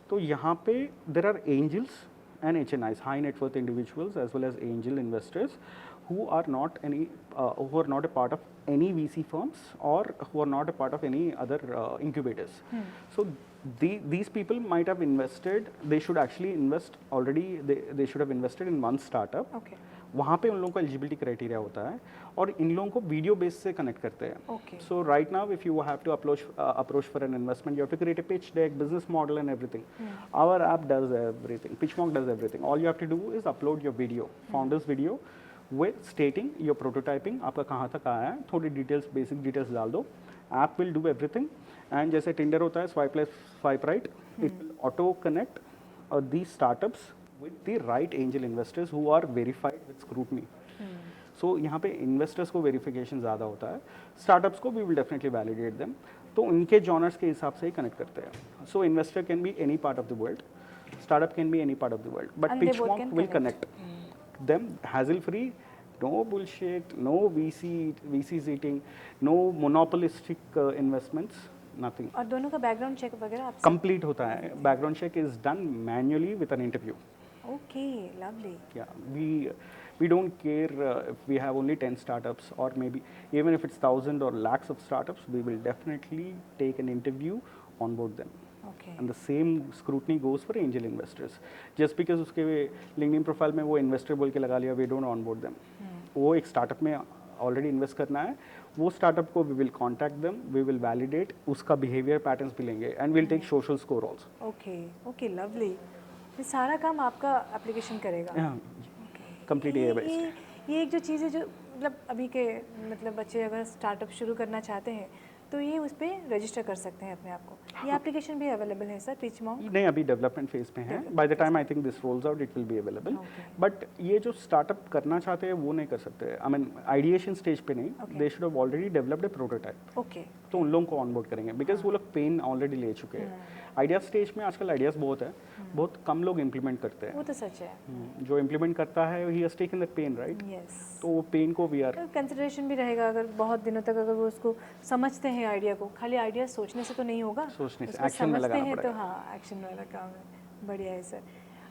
तो यहाँ पे there are angels and HNIs, high net worth individuals as well as angel investors who are not a part of any VC firms or who are not a part of any other incubators. So these people might have invested. They should actually invest already. They should have invested in one startup. Okay. वहाँ पे उन लोगों का eligibility criteria होता है और इन लोगों को वीडियो बेस से कनेक्ट करते हैं. Okay. So right now if you have to approach for an investment, you have to create a pitch deck, business model and everything. Our app does everything. Pitchmonk does everything. All you have to do is upload your video, founder's video, with stating your prototyping, आपका कहाँ तक आया है, थोड़ी details, basic details डाल दो. App will do everything. And जैसे Tinder होता है, swipe left swipe right, it will auto connect these startups with the right angel investors who are verified with scrutiny. So यहाँ पे investors को verification ज़्यादा होता है, startups को we will definitely validate them. तो उनके genres के हिसाब से ही connect करते हैं. So investor can be any part of the world, startup can be any part of the world, but And they both Pitchmonk can will connect them hassle free. No bullshit, no VCs eating, no monopolistic investments, nothing. और दोनों का background check वगैरह आप Complete होता है. Background check is done manually with an interview. Okay lovely. Yeah, we don't care if we have only 10 startups or maybe even if it's 1,000 or lakhs of startups, we will definitely take an interview, onboard them. Okay. And the same scrutiny goes for angel investors. Just because उसके LinkedIn profile में वो investor बोल के लगा लिया, we don't onboard them. वो एक startup में ऑलरेडी इन्वेस्ट करना है, वो स्टार्टअप को we will contact them, we will validate, उसका बिहेवियर पैटर्न्स भी लेंगे and will take social score also. Okay okay lovely. ये सारा काम आपका एप्लीकेशन करेगा. Complete AI based. ये एक जो चीज़ है जो मतलब अभी के मतलब बच्चे अगर स्टार्टअप शुरू करना चाहते हैं तो ये उस पर रजिस्टर कर सकते हैं अपने आप को. ये एप्लीकेशन भी अवेलेबल है सर Pitchmonk? नहीं, अभी डेवलपमेंट फेज पे है. Bye the time I think this roles out it will be available. But ये जो स्टार्टअप करना चाहते हैं वो नहीं कर सकते. आई मीन आइडिएशन स्टेज पे नहीं, they should have already developed a prototype. Okay. तो उन लोगों को ऑनबोर्ड करेंगे बिकॉज वो लोग पेन ऑलरेडी ले चुके हैं. आइडिया स्टेज में आजकल आइडियाज़ बहुत है, बहुत कम लोग इम्प्लीमेंट करते हैं. वो तो सच है. जो इम्प्लीमेंट करता है he has taken the pain, right. Yes. तो वो पेन को वी आर कंसिडरेशन भी रहेगा अगर बहुत दिनों तक अगर वो उसको समझते हैं आइडिया को. खाली आइडिया सोचने से तो नहीं होगा, सोचने से उसको एक्शन में समझते लगाना हैं तो पड़ेगा. हाँ एक्शन वाला काम है. बढ़िया है सर.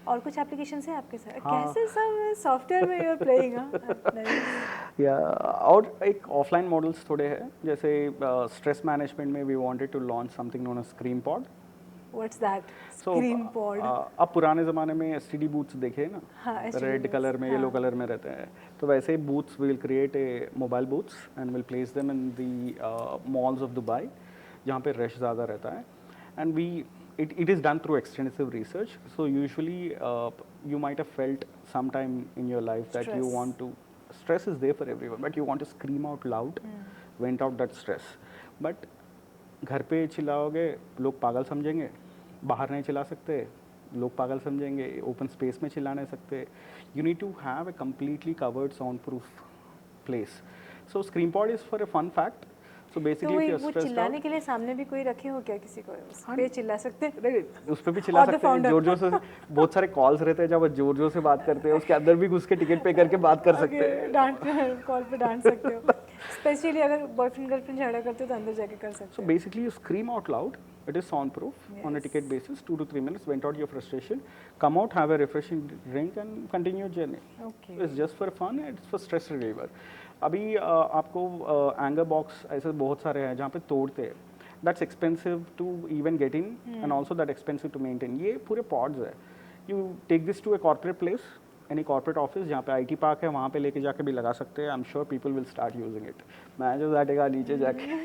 और कुछ एप्लीकेशन है आपके साथ? कैसे सब सॉफ्टवेयर में यू आर प्लेइंग? या और एक ऑफलाइन मॉडल्स थोड़े हैं, जैसे स्ट्रेस मैनेजमेंट में we wanted to launch something known as screen pod. What's that? So, screen pod. अब पुराने ज़माने में STD बूथ्स देखे ना, हाँ, STD रेड booths, कलर में, येलो कलर में रहते हैं. तो वैसे ही booths will create a mobile booths and will place them in the malls of Dubai जहाँ पे रश ज़्यादा रहता है. And it is done through extensive research. So usually you might have felt sometime in your life that you Stress. want to, stress is there for everyone, but you want to scream out loud, vent out that stress. But घर पे चिल्लाओगे लोग पागल समझेंगे, बाहर नहीं चिल्ला सकते, लोग पागल समझेंगे, ओपन स्पेस में चिल्ला नहीं सकते. You need to have a completely covered sound proof place. So screen pod is for a fun fact. So तो बेसिकली इफ यू आर वो स्ट्रेस्ड चिल्लाने आउट, के लिए सामने भी कोई रखे हो क्या, किसी को उस हाँ, पे चिल्ला सकते हैं? नहीं उस पर भी चिल्ला Or the सकते हैं, founder. जोर जोर से. बहुत सारे कॉल्स रहते हैं जब वो जोर जोर से बात करते हैं, उसके अंदर भी घुस के टिकट पे करके बात कर सकते हैं. डांट कॉल पे डांट सकते हो. स्पेशली अगर बॉयफ्रेंड गर्लफ्रेंड झगड़ा करते हो तो अंदर जाके कर सकते So हो. basically, you scream out loud. It is soundproof on a ticket basis. 2 to 3 minutes. Vent out your frustration. Come out, have a refreshing drink, and continue your journey. Okay. It's just for fun. It's for stress reliever. अभी आपको anger box ऐसे बहुत सारे हैं जहाँ पे तोड़ते हैं. That's expensive to even get in, and also that expensive to maintain. ये पूरे pods है. You take this to a corporate place, any corporate office जहाँ पे IT पार्क है, वहाँ पे लेके जाके भी लगा सकते हैं. I'm sure people will start using it. Manager जाटेगा नीचे जाके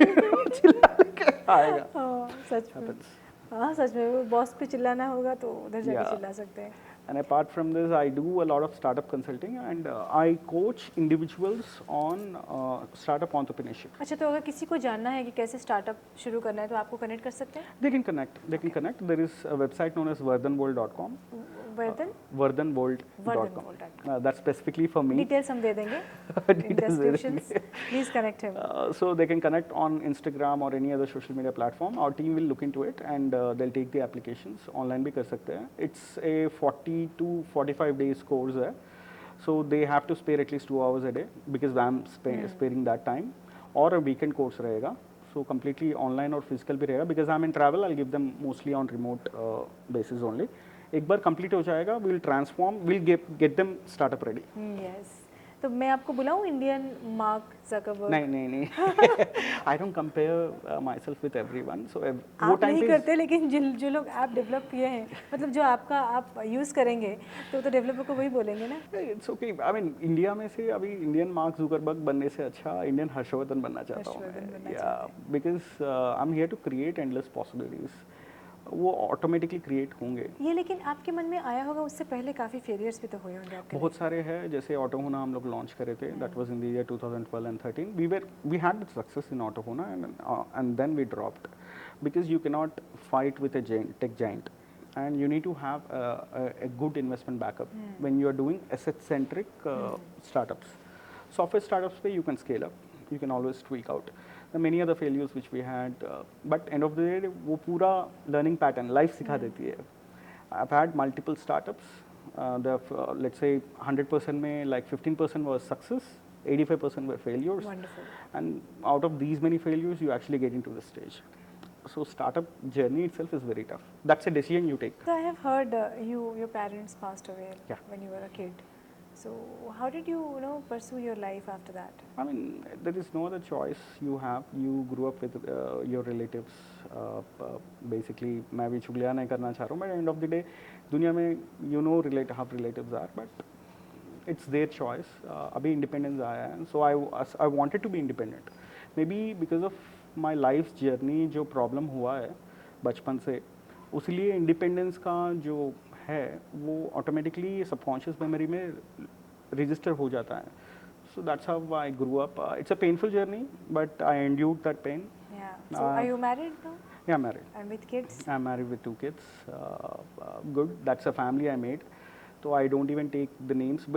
चिल्ला के आएगा. हाँ, सच में. Happens. हाँ सच में, वो बॉस पे चिल्लाना होगा तो उधर जाके Yeah. चिल्ला सकते हैं. And apart from this, I do a lot of startup consulting, and I coach individuals on startup entrepreneurship. अच्छा, तो अगर किसी को जानना है कि कैसे स्टार्टअप शुरू करना है तो आपको कनेक्ट कर सकते हैं? They can connect. They can connect. There is a website known as vardhanbolt.com. Vardhan Vardhanbolt.com. That's specifically for me. Details हम दे देंगे इन Details दे डिस्क्रिप्शन. देंगे. Please connect him. So they can connect on Instagram or any other social media platform. Our team will look into it, and they'll take the applications. Online भी कर सकते हैं. It's a 40 to 45 days course है. So they have to spare at least 2 hours a day because I'm sparing that time. Or a weekend course रहेगा. So completely online और physical भी रहेगा. Because I'm in travel, I'll give them mostly on remote basis only. एक बार complete हो जाएगा, we'll transform, we'll get them startup ready. Yes. तो मैं आपको बुलाऊं इंडियन मार्क जकरबर्ग? नहीं. I don't compare myself with everyone. So वो आप time नहीं पे करते, लेकिन जो लोग ऐप डेवलप किए हैं, मतलब जो आपका आप यूज़ करेंगे तो डेवलपर को वही बोलेंगे ना. It's okay. I mean India में से अभी इंडियन मार्क जुकरबर्ग बनने से अच्छा इंडियन हर्षवर्धन बनना चाहता हूँ हर्षवर्धन बनना मैं. चाहते या because I am here to create endless possibilities. वो ऑटोमेटिकली क्रिएट होंगे. ये लेकिन आपके मन में आया होगा उससे पहले काफ़ी फेलियर्स भी तो हुए होंगे आपके. बहुत सारे हैं. जैसे ऑटोहोना हम लोग लॉन्च करे थे. That was in the year 2012 and 13. We had success in ऑटोहोना and then we dropped because you cannot fight with a tech giant, and you need to have a good investment backup when you are doing asset-centric startups. Software startups पे you can scale up, you can always tweak out. There are many other failures which we had, but end of the day वो पूरा learning pattern life सिखा देती है. I've had multiple startups. Let's say 100% में like 15% was success, 85% were failures. Wonderful. And out of these many failures, you actually get into this stage. So startup journey itself is very tough. That's a decision you take. So I have heard your parents passed away Yeah. when you were a kid. So how did you pursue your life after that? I mean, there is no other choice you have. You grew up with your relatives. Basically, मैं भी चुगलियाँ नहीं करना चाह रहा हूँ, but end of the day, दुनिया में how relatives are, but it's their choice. अभी independence आया है, so I wanted to be independent. Maybe because of my life's journey, जो problem हुआ है बचपन से, उसीलिए independence का जो है वो ऑटोमेटिकली सबकॉन्शियस मेमोरी में रजिस्टर हो जाता है. So that's how I grew up. It's a painful journey but I endured that pain. Yeah. So are you married now? Yeah, married. And with kids? I'm married with 2 kids. Good. That's a family I made. तो I don't even take the names.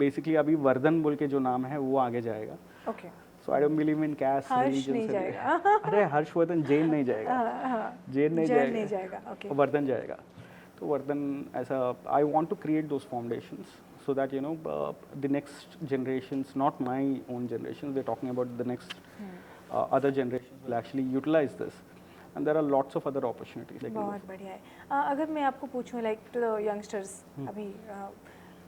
Basically अभी वर्धन बोल के जो नाम है वो आगे जाएगा. Okay. So I don't believe in caste, Harsh religion. नहीं जाएगा. अरे हर्षवर्धन जैन नहीं जाएगा. जैन नहीं जैन नहीं जाएगा. जाएगा. Okay. वर्धन जाएगा. तो वर्धन ऐसा I want to create those foundations so that the next generations, not my own generations, we're talking about the next other generations will actually utilize this, and there are lots of other opportunities. बहुत बढ़िया है. अगर मैं आपको पूछूं like to the youngsters, अभी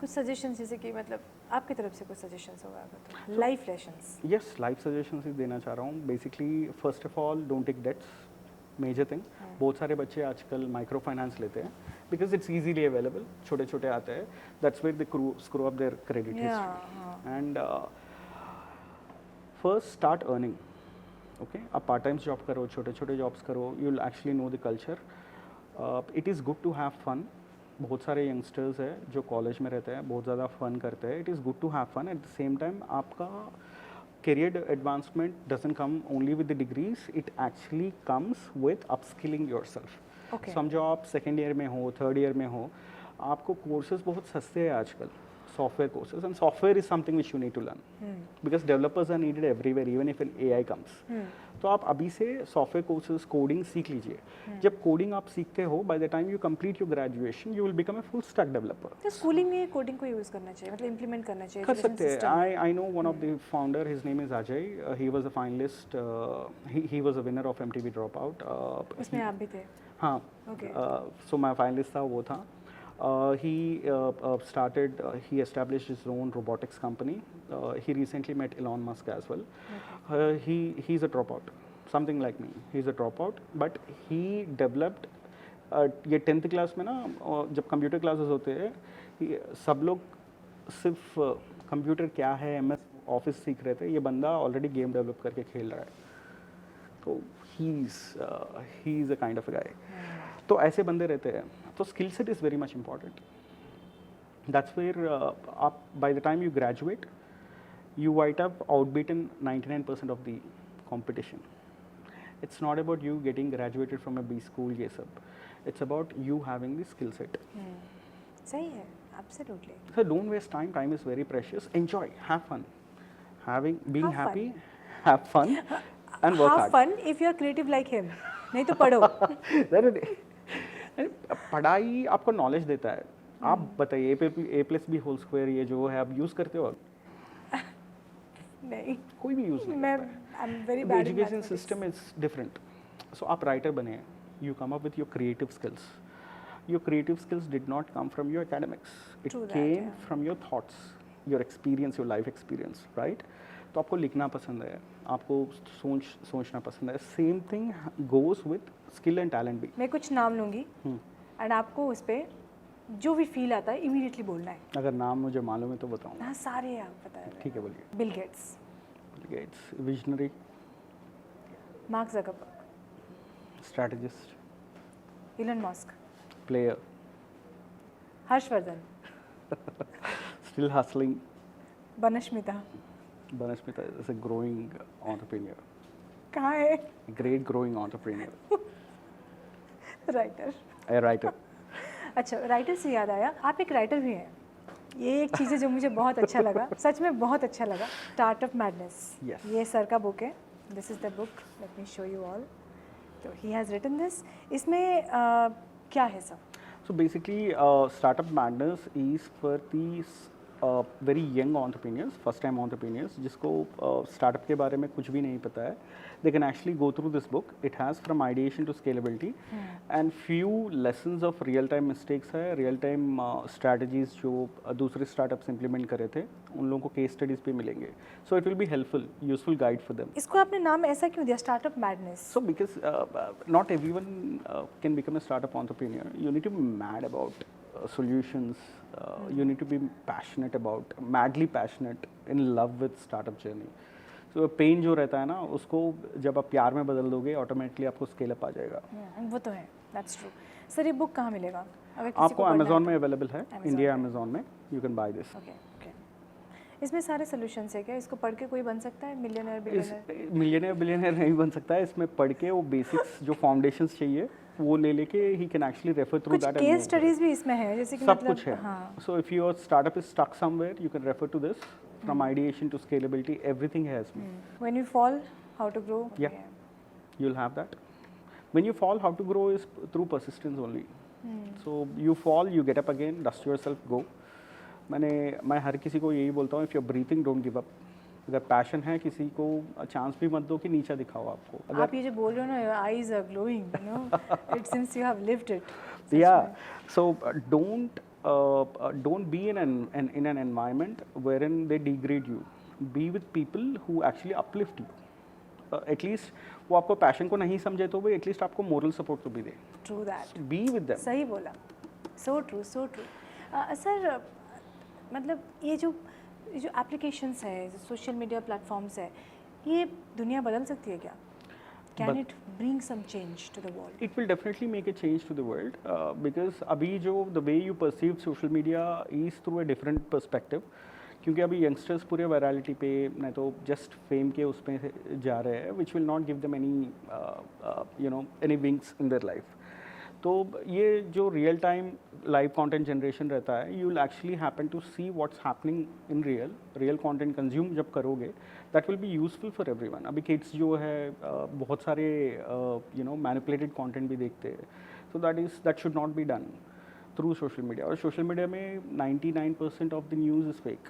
कुछ suggestions जैसे कि मतलब आपकी तरफ से कुछ सजेशंस होगा अगर तो life lessons. Yes, life suggestions ही देना चाह रहा हूँ. Basically, first of all, don't take debts. Major thing. बहुत सारे बच्चे आजकल माइक्रो फाइनेंस लेते हैं बिकॉज इट्स इजीली अवेलेबल. छोटे छोटे आते हैं. That's where they screw up their credit history. And first start earning. Okay, आप पार्ट टाइम जॉब करो, छोटे छोटे जॉब्स करो. You will actually know the culture. It is good to have fun. बहुत सारे यंगस्टर्स हैं जो कॉलेज में रहते हैं, बहुत ज़्यादा फन करते हैं. It is good to have fun. At the same time आपका career advancement doesn't come only with the degrees, it actually comes with upskilling yourself. Okay. समझो आप सेकेंड ईयर में हो, थर्ड ईयर में हो, आपको कोर्सेज बहुत सस्ते हैं आजकल, software courses, and software is something which you need to learn because developers are needed everywhere even if AI comes. तो आप अभी से सॉफ्टवेयर कोर्सेज कोडिंग सीख लीजिए. जब कोडिंग आप सीखते हो, bye the time you complete your graduation you will become a full stack developer. तो स्कूलिंग में कोडिंग को यूज़ करना चाहिए, मतलब इम्प्लीमेंट करना चाहिए कर education सकते हैं. system. I know one of the founder, his name is Ajay. He was a finalist. He was a winner of MTV Dropout. उसमें आप भी थे. हाँ. Okay. So my finalist था वो था. He he established his own robotics company. He recently met Elon Musk as well. He's a dropout, something like me. He's a dropout, but he developed. ये 10th class में ना जब computer classes होते हैं, सब लोग सिर्फ कंप्यूटर क्या है, MS ऑफिस सीख रहे थे, ये बंदा ऑलरेडी गेम डेवलप करके खेल रहा है. तो he is a kind of guy. तो ऐसे बंदे रहते हैं. तो skill set is very much important. That's where आप by the time you graduate you might have outbeaten 99% of the competition. It's not about you getting graduated from a B school, ये सब. It's about you having the skill set. सही है, absolutely. So don't waste time. Time is very precious. Enjoy, have fun. Being Have happy, have fun, and work Have hard. fun if you are creative like him. नहीं तो पढ़ो. पढ़ाई आपको knowledge देता है. आप बताइए A+B होल स्क्वायर ये जो है आप यूज़ करते हो? नहीं, कोई भी यूज़ नहीं मैं करता है. I'm very The bad in education mathematics. system is different. So आप writer बने, you come up with your creative skills. Your creative skills did not come from your academics. It True that, came yeah. from your thoughts, your experience, your life experience, right? तो आपको लिखना पसंद है, आपको सोचना पसंद है. Same thing goes with skill and talent भी. मैं कुछ नाम लूँगी एंड आपको उस पे जो भी फील आता है इमीडिएटली बोलना है. अगर नाम मुझे मालूम है तो बताऊँ. हाँ, सारे आप बता रहे ठीक है, बोलिए. हैं. Bill Gates, Gates, visionary, mark Zuckerberg, strategist, Elon Musk, player, Harshvardhan, still hustling. बनश्मिता. Banashmita is a growing entrepreneur, कहाँ है? a great growing entrepreneur, writer. a writer. अच्छा, राइटर से याद आया, आप एक राइटर भी हैं. ये एक चीज़ है जो मुझे बहुत अच्छा लगा, सच में बहुत अच्छा लगा. Startup madness. Yes. ये सर का बुक है. This is the book, let me show you all. तो ही हैज़ रिटन दिस. इसमें क्या है सब? So basically, Startup Madness is for these very young entrepreneurs, first-time entrepreneurs, जिसको startup के बारे में कुछ भी नहीं पता है. They can actually go through this book. It has from ideation to scalability, and few lessons of real-time mistakes है, real-time strategies जो दूसरे startups implement करे थे, उन लोगों को case studies पे मिलेंगे. So it will be helpful, useful guide for them. इसको आपने नाम ऐसा क्यों दिया, startup madness? So because not everyone can become a startup entrepreneur. You need to be mad about solutions. You need to be madly passionate, in love with startup journey. So pain जो रहता है ना, उसको जब आप प्यार में बदल दोगे, ऑटोमेटिकली आपको स्केल अप आ जाएगा. वो तो है, दैट्स ट्रू. सर, ये बुक कहाँ मिलेगा? अगर किसी आपको को पढ़ना अमेजोन है में अवेलेबल है, Amazon इंडिया में. अमेजोन में. You can by this. Okay. इसमें सारे सोल्यूशंस है क्या? इसको पढ़ के कोई बन सकता है मिलियनर, बिलियनर? मिलियनियर बिलियनियर नहीं बन सकता है. इसमें पढ़ के वो बेसिक्स जो फाउंडेशंस चाहिए वो ले लेके he can actually refer through कुछ दैट. केस स्टडीज भी इसमें है, जैसे कि सब मतलब कुछ है. हाँ. So if your startup is stuck somewhere, you can refer to this. From ideation to scalability, everything has me. When you fall, how to grow? Yeah. You'll have that. When you fall, how to grow is through persistence only. So you fall, you get up again, dust yourself, go. मैं हर किसी को यही बोलता हूँ, if you're breathing, don't give up. अगर passion है, किसी को चांस भी मत दो कि नीचा दिखाओ आपको. आप ये जो बोल रहे हो ना, your eyes are glowing, you know, it seems you have lived it. Yeah. So don't be in an environment wherein they degrade you. Be with people who actually uplift you. At least वो आपको passion को नहीं समझे तो भी at least आपको moral support तो भी दे. True that. Be with them. सही बोला. So true, so true. Sir, मतलब ये जो एप्लीकेशंस है, सोशल मीडिया प्लेटफॉर्म्स है, ये दुनिया बदल सकती है क्या? Can it bring some change to the world? It will definitely make a change to the world because अभी जो the way you perceive social media is through a different perspective. क्योंकि अभी यंगस्टर्स पूरे वायरलिटी पे नहीं तो just fame के उस पे जा रहे हैं, which will not give them any any wings in their life. तो ये जो real time live content generation रहता है, you will actually happen to see what's happening in real content consume जब करोगे, that will be useful for everyone. अभी kids जो है बहुत सारे मैनिपुलेटेड कंटेंट भी देखते हैं, so that should not be done through social media. और सोशल मीडिया में 99% of the news is fake.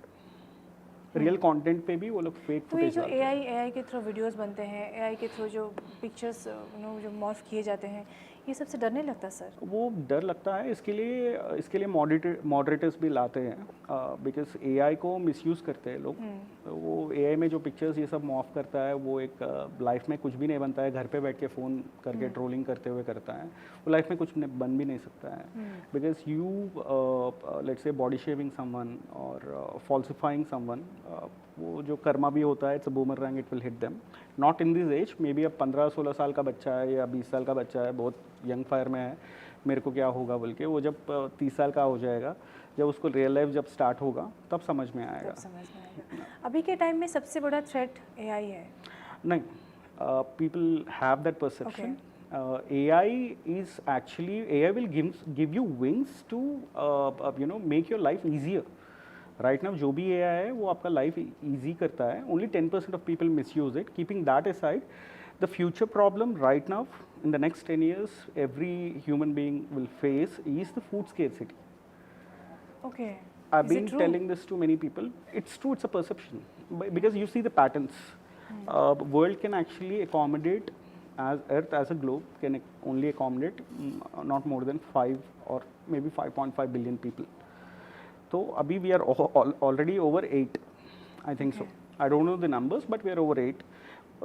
Real content पे भी वो लोग फेक तो ये फुटेज जो डालते हैं. एआई के थ्रू वीडियोस बनते हैं, एआई के थ्रू जो पिक्चर्स जो मॉर्फ किए जाते हैं, ये सबसे डर नहीं लगता सर? वो डर लगता है. इसके लिए मॉडरेटर्स भी लाते हैं, बिकॉज एआई को मिसयूज़ करते हैं लोग. वो एआई में जो पिक्चर्स ये सब मॉर्फ करता है, वो एक लाइफ में कुछ भी नहीं बनता है. घर पे बैठ के फ़ोन करके ट्रोलिंग करते हुए करता है. वो लाइफ में कुछ बन भी नहीं सकता है, because you let's say body shaming someone और फॉल्सिफाइंग समवन, वो जो कर्मा भी होता है, it's a boomerang, it will hit them. Not in this age, maybe अब 15-16 साल का बच्चा है या 20 साल का बच्चा है, बहुत यंग फायर में है, मेरे को क्या होगा बोल के. वो जब 30 साल का हो जाएगा, जब उसको रियल लाइफ जब स्टार्ट होगा, तब समझ में आएगा. अभी के टाइम में सबसे बड़ा थ्रेट एआई है? नहीं, people have that perception. AI will give you wings to make your life easier. Right now जो भी AI है वो आपका लाइफ ईजी करता है. Only 10% of people miss use it. Keeping that aside, the future problem right now in the next 10 years every human being will face is the food scarcity. Okay. I've Is it been true? telling this to many people. It's true, it's a perception. Because you see the patterns. World can actually accommodate, as Earth as a globe can only accommodate not more than 5 or maybe 5.5 billion people. So abhi we are already over 8, I think so. I don't know the numbers, but we are over 8.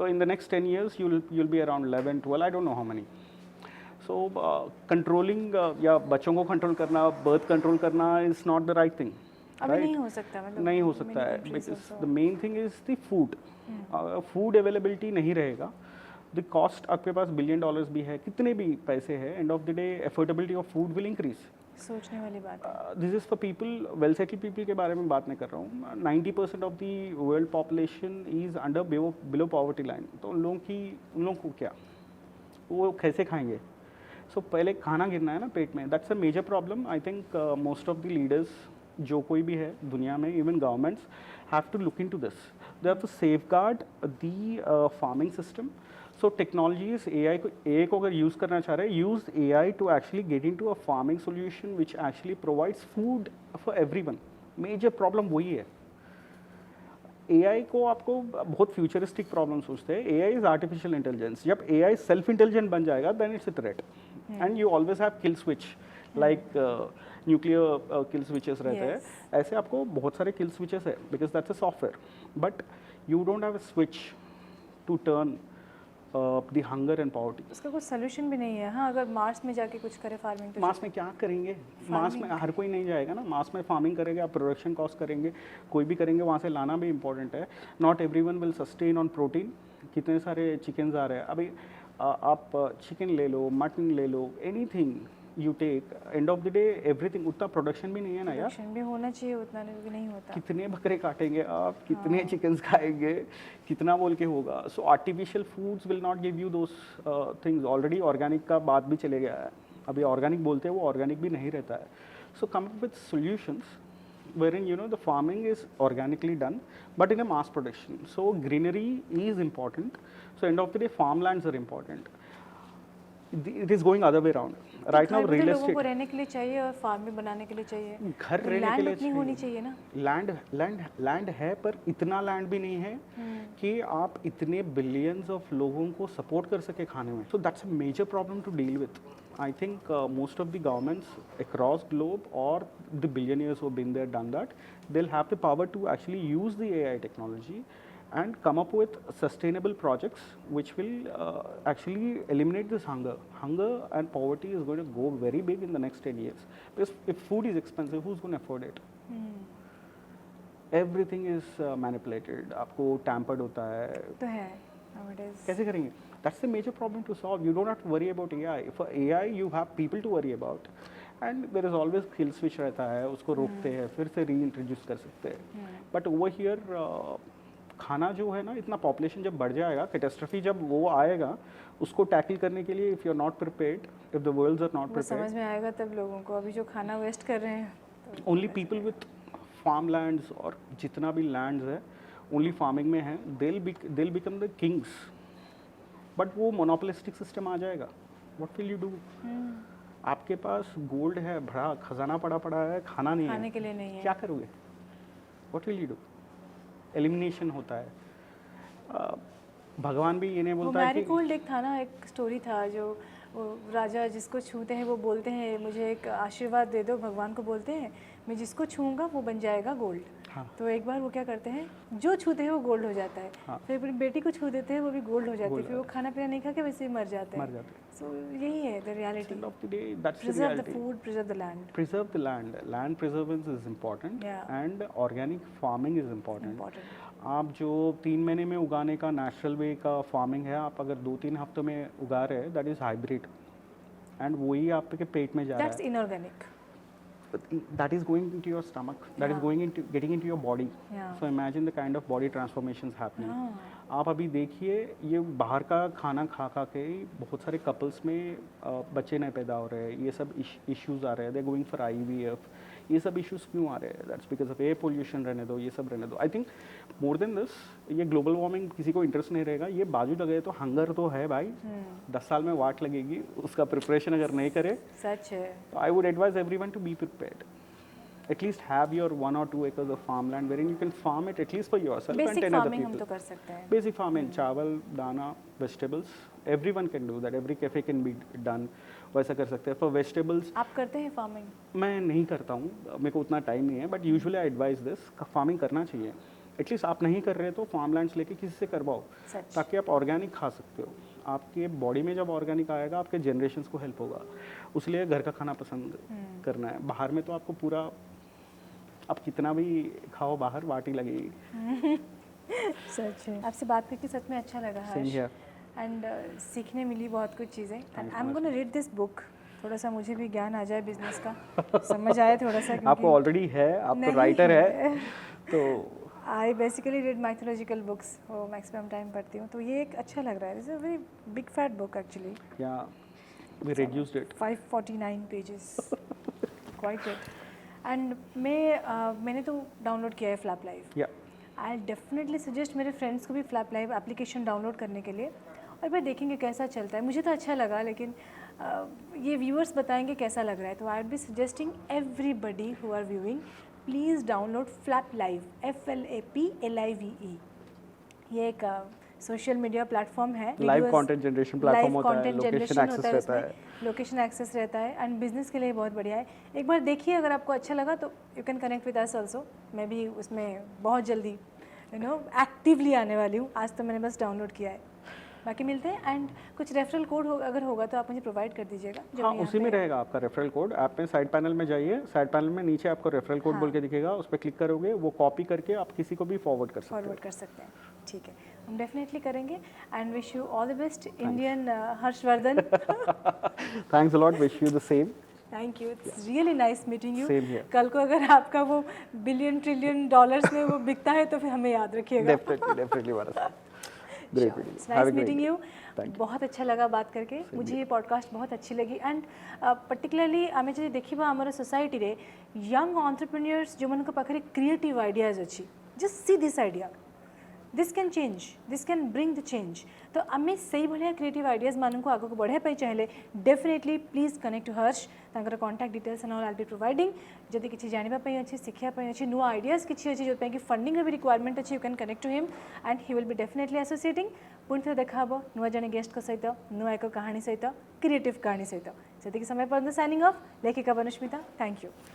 In the next 10 years, you'll be around 11, 12. I don't know how many. So controlling या बच्चों को control करना, birth control करना is not the right thing. अभी नहीं हो सकता, मतलब नहीं हो सकता है, because the main thing is the food. Food availability नहीं रहेगा. द कॉस्ट, आपके पास $1 billion भी है, कितने भी पैसे हैं, and of the day affordability of food will increase. सोचने वाली बात है. This is for people, well settled people के बारे में बात नहीं कर रहा हूँ. 90% of the world population is under below poverty line. तो उन लोगों को क्या, वो कैसे खाएंगे? सो पहले खाना गिरना है ना पेट में. That's a major problem. I think most of the leaders जो कोई भी है दुनिया में, even governments, have to look into this. They have to safeguard the farming system. So technologies, AI को अगर यूज़ करना चाह रहे हैं, use AI to actually get into a farming solution which actually provides food for everyone. Major problem वही है. AI को आपको बहुत फ्यूचरिस्टिक प्रॉब्लम सोचते हैं. AI is artificial intelligence. जब AI सेल्फ इंटेलिजेंट बन जाएगा, then it's a threat. And you always have kill switch, like nuclear kill switches रहते हैं. ऐसे आपको बहुत सारे किल स्विचेस है, because that's a software. But you don't have a switch to turn the hunger and poverty. उसका कुछ solution भी नहीं है. हाँ, अगर मार्स में जाके कुछ करे फार्मिंग, तो मार्स में क्या करेंगे? मार्स में हर कोई नहीं जाएगा ना. मार्स में फार्मिंग करेंगे, आप प्रोडक्शन कॉस्ट करेंगे, कोई भी करेंगे, वहाँ से लाना भी इंपॉर्टेंट है. Not everyone will sustain on protein. कितने सारे चिकन्स आ रहे हैं अभी. आप चिकन ले लो, मटन ले लो, anything you take, end of the day everything, उतना प्रोडक्शन भी नहीं है ना यार. प्रोडक्शन भी होना चाहिए, उतना भी नहीं होता. कितने बकरे काटेंगे आप, कितने चिकन्स खाएंगे, कितना बोल के होगा. So artificial foods will not give you those things. Already organic का बात भी चले गया है. अभी ऑर्गेनिक बोलते हैं, वो ऑर्गेनिक भी नहीं रहता है. So come up with solutions wherein the farming is organically done but in a mass production. So greenery is important. So end of the day farmlands are important. It is going other way around. Right now real लोगों estate को रहने के लिए चाहिए और farm भी बनाने के लिए चाहिए. घर रहने के लिए उतनी होनी चाहिए ना. लैंड है, पर इतना लैंड भी नहीं है कि आप इतने बिलियंस ऑफ लोगों को सपोर्ट कर सके खाने में. So that's a major problem to deal with. I think most of the governments across globe or the billionaires who have been there, done that, they'll have the power to actually use the AI technology and come up with sustainable projects which will actually eliminate this hunger. Hunger and poverty is going to go very big in the next 10 years. Because if food is expensive, who's going to afford it? Everything is manipulated. आपको tampered होता है. तो है. Nowadays. कैसे करेंगे? That's the major problem to solve. You don't have to worry about AI. For AI, you have people to worry about. And there is always kill switch रहता है, उसको रोकते हैं, फिर से reintroduce कर सकते हैं. But over here, खाना जो है ना, इतना पॉपुलेशन जब बढ़ जाएगा, कैटेस्ट्रॉफी जब वो आएगा, उसको टैकल करने के लिए if you are not prepared, if the worlds are not वो प्रिपेयर्ड, समझ में आएगा तब लोगों को, अभी जो खाना वेस्ट कर रहे हैं तो only people with farm lands और जितना भी लैंड्स है ओनली फार्मिंग में है, दिल बिकम द किंग्स, बट वो मोनोपोलिस्टिक सिस्टम आ जाएगा, व्हाट विल यू डू? आपके पास गोल्ड है, बड़ा खजाना पड़ा पड़ा है, खाना नहीं खाने है, के लिए नहीं है। क्या करोगे? What will you do? Elimination होता है। भगवान भी ये नहीं वो बोलता है कि मैरीगोल्ड एक था ना, एक स्टोरी था जो वो राजा जिसको छूते हैं वो बोलते हैं मुझे एक आशीर्वाद दे दो, भगवान को बोलते हैं मैं जिसको छूऊंगा वो बन जाएगा गोल्ड। हाँ। तो एक बार वो क्या करते हैं, जो छूते हैं वो गोल्ड हो जाता है। हाँ। फिर अपनी बेटी को छू देते हैं, वो भी गोल्ड हो जाती है। गोल्ड फिर वो खाना पीना नहीं खा के वैसे ही मर जाते हैं। मर जाते हैं। सो यही है the reality. End of the day, that's the preserve the reality. Food, preserve the land. Preserve the land. Land preservance is important, Yeah. and organic farming is important. Important. आप जो 3 महीने में उगाने का नेचुरल वे का farming है, आप अगर 2-3 हफ्तों में उगा रहे हैं, दैट इज हाइब्रिड, एंड वही आपके पेट में जा रहा दैट्स इनऑर्गेनिक। है, that is going into your stomach, that is going into getting into your body. Yeah. So imagine the kind of body transformations happening. हाँ। आप अभी देखिए, ये बाहर का खाना खा खा के बहुत सारे कपल्स में बच्चे नहीं पैदा हो रहे हैं, ये सब इश्यूज आ रहे हैं, दे गोइंग फॉर IVF, ये सब इश्यूज क्यों आ रहे हैं? That's because of air pollution, रहने दो, ये सब रहने दो। I think more than this, ये ग्लोबल वार्मिंग किसी को इंटरेस्ट नहीं रहेगा, ये बाजू लगे तो हंगर तो है भाई, 10 साल में वाट लगेगी, उसका प्रिपरेशन अगर नहीं करे सच है। तो I would advise everyone to be prepared. At least have your 1 or 2 acres of farmland wherein you can farm it at least for yourself and basic 10 other farming हम people. तो कर सकते हैं। Basic farming, चावल, दाना, vegetables, everyone can do that. Every cafe can be done. वैसा कर सकते हैं. For vegetables, आप करते हैं फार्मिंग? मैं नहीं करता हूँ, मेरे को उतना टाइम नहीं है, but usually I advise this, farming करना चाहिए. एटलीस्ट आप नहीं कर रहे तो फार्म लैंड्स लेके किसी से करवाओ, सच। ताकि आप ऑर्गेनिक खा सकते हो. आपके बॉडी में जब ऑर्गेनिक आएगा, आपके जनरेशन्स को हेल्प होगा. उसलिए घर का खाना पसंद करना है. बाहर में तो आपको पूरा, आप कितना भी खाओ बाहर, वाटी लगेगी. सच है। आपसे बात करके सच में अच्छा लगा Same here. एंड सीखने मिली बहुत कुछ चीज़ें. And you I am so gonna read this book, थोड़ा सा मुझे भी ज्ञान आ जाए बिजनेस का, समझ आए थोड़ा सा. आपको ऑलरेडी है, आप तो नहीं राइटर है, तो I basically read mythological books, वो मैक्सिमम टाइम पढ़ती हूँ. तो ये एक अच्छा लग रहा है. It's a very big fat book actually. Yeah we reduced it. 549 pages, quite it. And मैंने तो डाउनलोड किया है Flap Live. Yeah I definitely suggest मेरे फ्रेंड्स को भी फ्लैप लाइव एप्लीकेशन डाउनलोड करने के लिए, और भाई देखेंगे कैसा चलता है. मुझे तो अच्छा लगा, लेकिन ये व्यूअर्स बताएंगे कैसा लग रहा है. तो I would be suggesting everybody who are viewing, please download Flap Live, FLAPLIVE. ये एक सोशल मीडिया प्लेटफॉर्म है. लाइव कंटेंट जनरेशन प्लेटफॉर्म होता है, लोकेशन एक्सेस रहता है. लोकेशन एक्सेस रहता है एंड बिजनेस के लिए बहुत बढ़िया है. एक बार देखिए, अगर आपको अच्छा लगा तो you can connect with us also. मैं भी उसमें बहुत जल्दी एक्टिवली आने वाली हूँ. आज तो मैंने बस डाउनलोड किया है. बाकी मिलते हैं. एंड कुछ रेफरल कोड अगर होगा तो आप मुझे प्रोवाइड कर दीजिएगा. जो हाँ, मैं उसी यहाँ में पे- रहेगा आपका रेफरल कोड. ऐप में साइड पैनल में जाइए, साइड पैनल में नीचे आपको रेफरल कोड बोल के दिखेगा, उस पर क्लिक करोगे, वो कॉपी करके आप किसी को भी फॉरवर्ड कर सकते फॉरवर्ड कर सकते हैं. ठीक है, हम डेफिनेटली करेंगे. And wish you all the best Indian Harshvardhan. हो. Thanks a lot, wish you the same. Thank you. It's really nice meeting you. Same here. कल को अगर आपका वो बिलियन ट्रिलियन डॉलर्स में वो बिकता है तो फिर हमें याद रखिएगा. डेफिनेटली वाला. Great meeting. Nice meeting you. Thank you. बहुत अच्छा लगा बात करके. मुझे ये पॉडकास्ट बहुत अच्छी लगी. एंड पर्टिकुलरली आमे जब देखा आम सोसाइटी रे यंग एंटरप्रेन्योर्स जो मन पाखे क्रिएटिव आइडियाज अच्छी, just see this idea, this can change, this can bring the change. तो आम से भाया क्रिएटिव आइडियाज मानक आगे बढ़ाई चाहिए डेफिनेटली प्लीज कनेक्ट टू हर्ष. तांकर contact details and all I be providing. जदि किसी जानापी अच्छी, शिखापी अच्छी, नुआ आइडियाज किसी अच्छी जो कि फंडिंग भी रिक्वायरमेंट अच्छी, you can connect to him and he will be definitely associating. पुणी थे देखा नुआ जड़े गेस्ट सहित, नुआ एक कहानी सहित, क्रिएटिव कहानी सहित. से समय पर साइनिंग ऑफ, लेखिका अनुष्मिता. Thank you.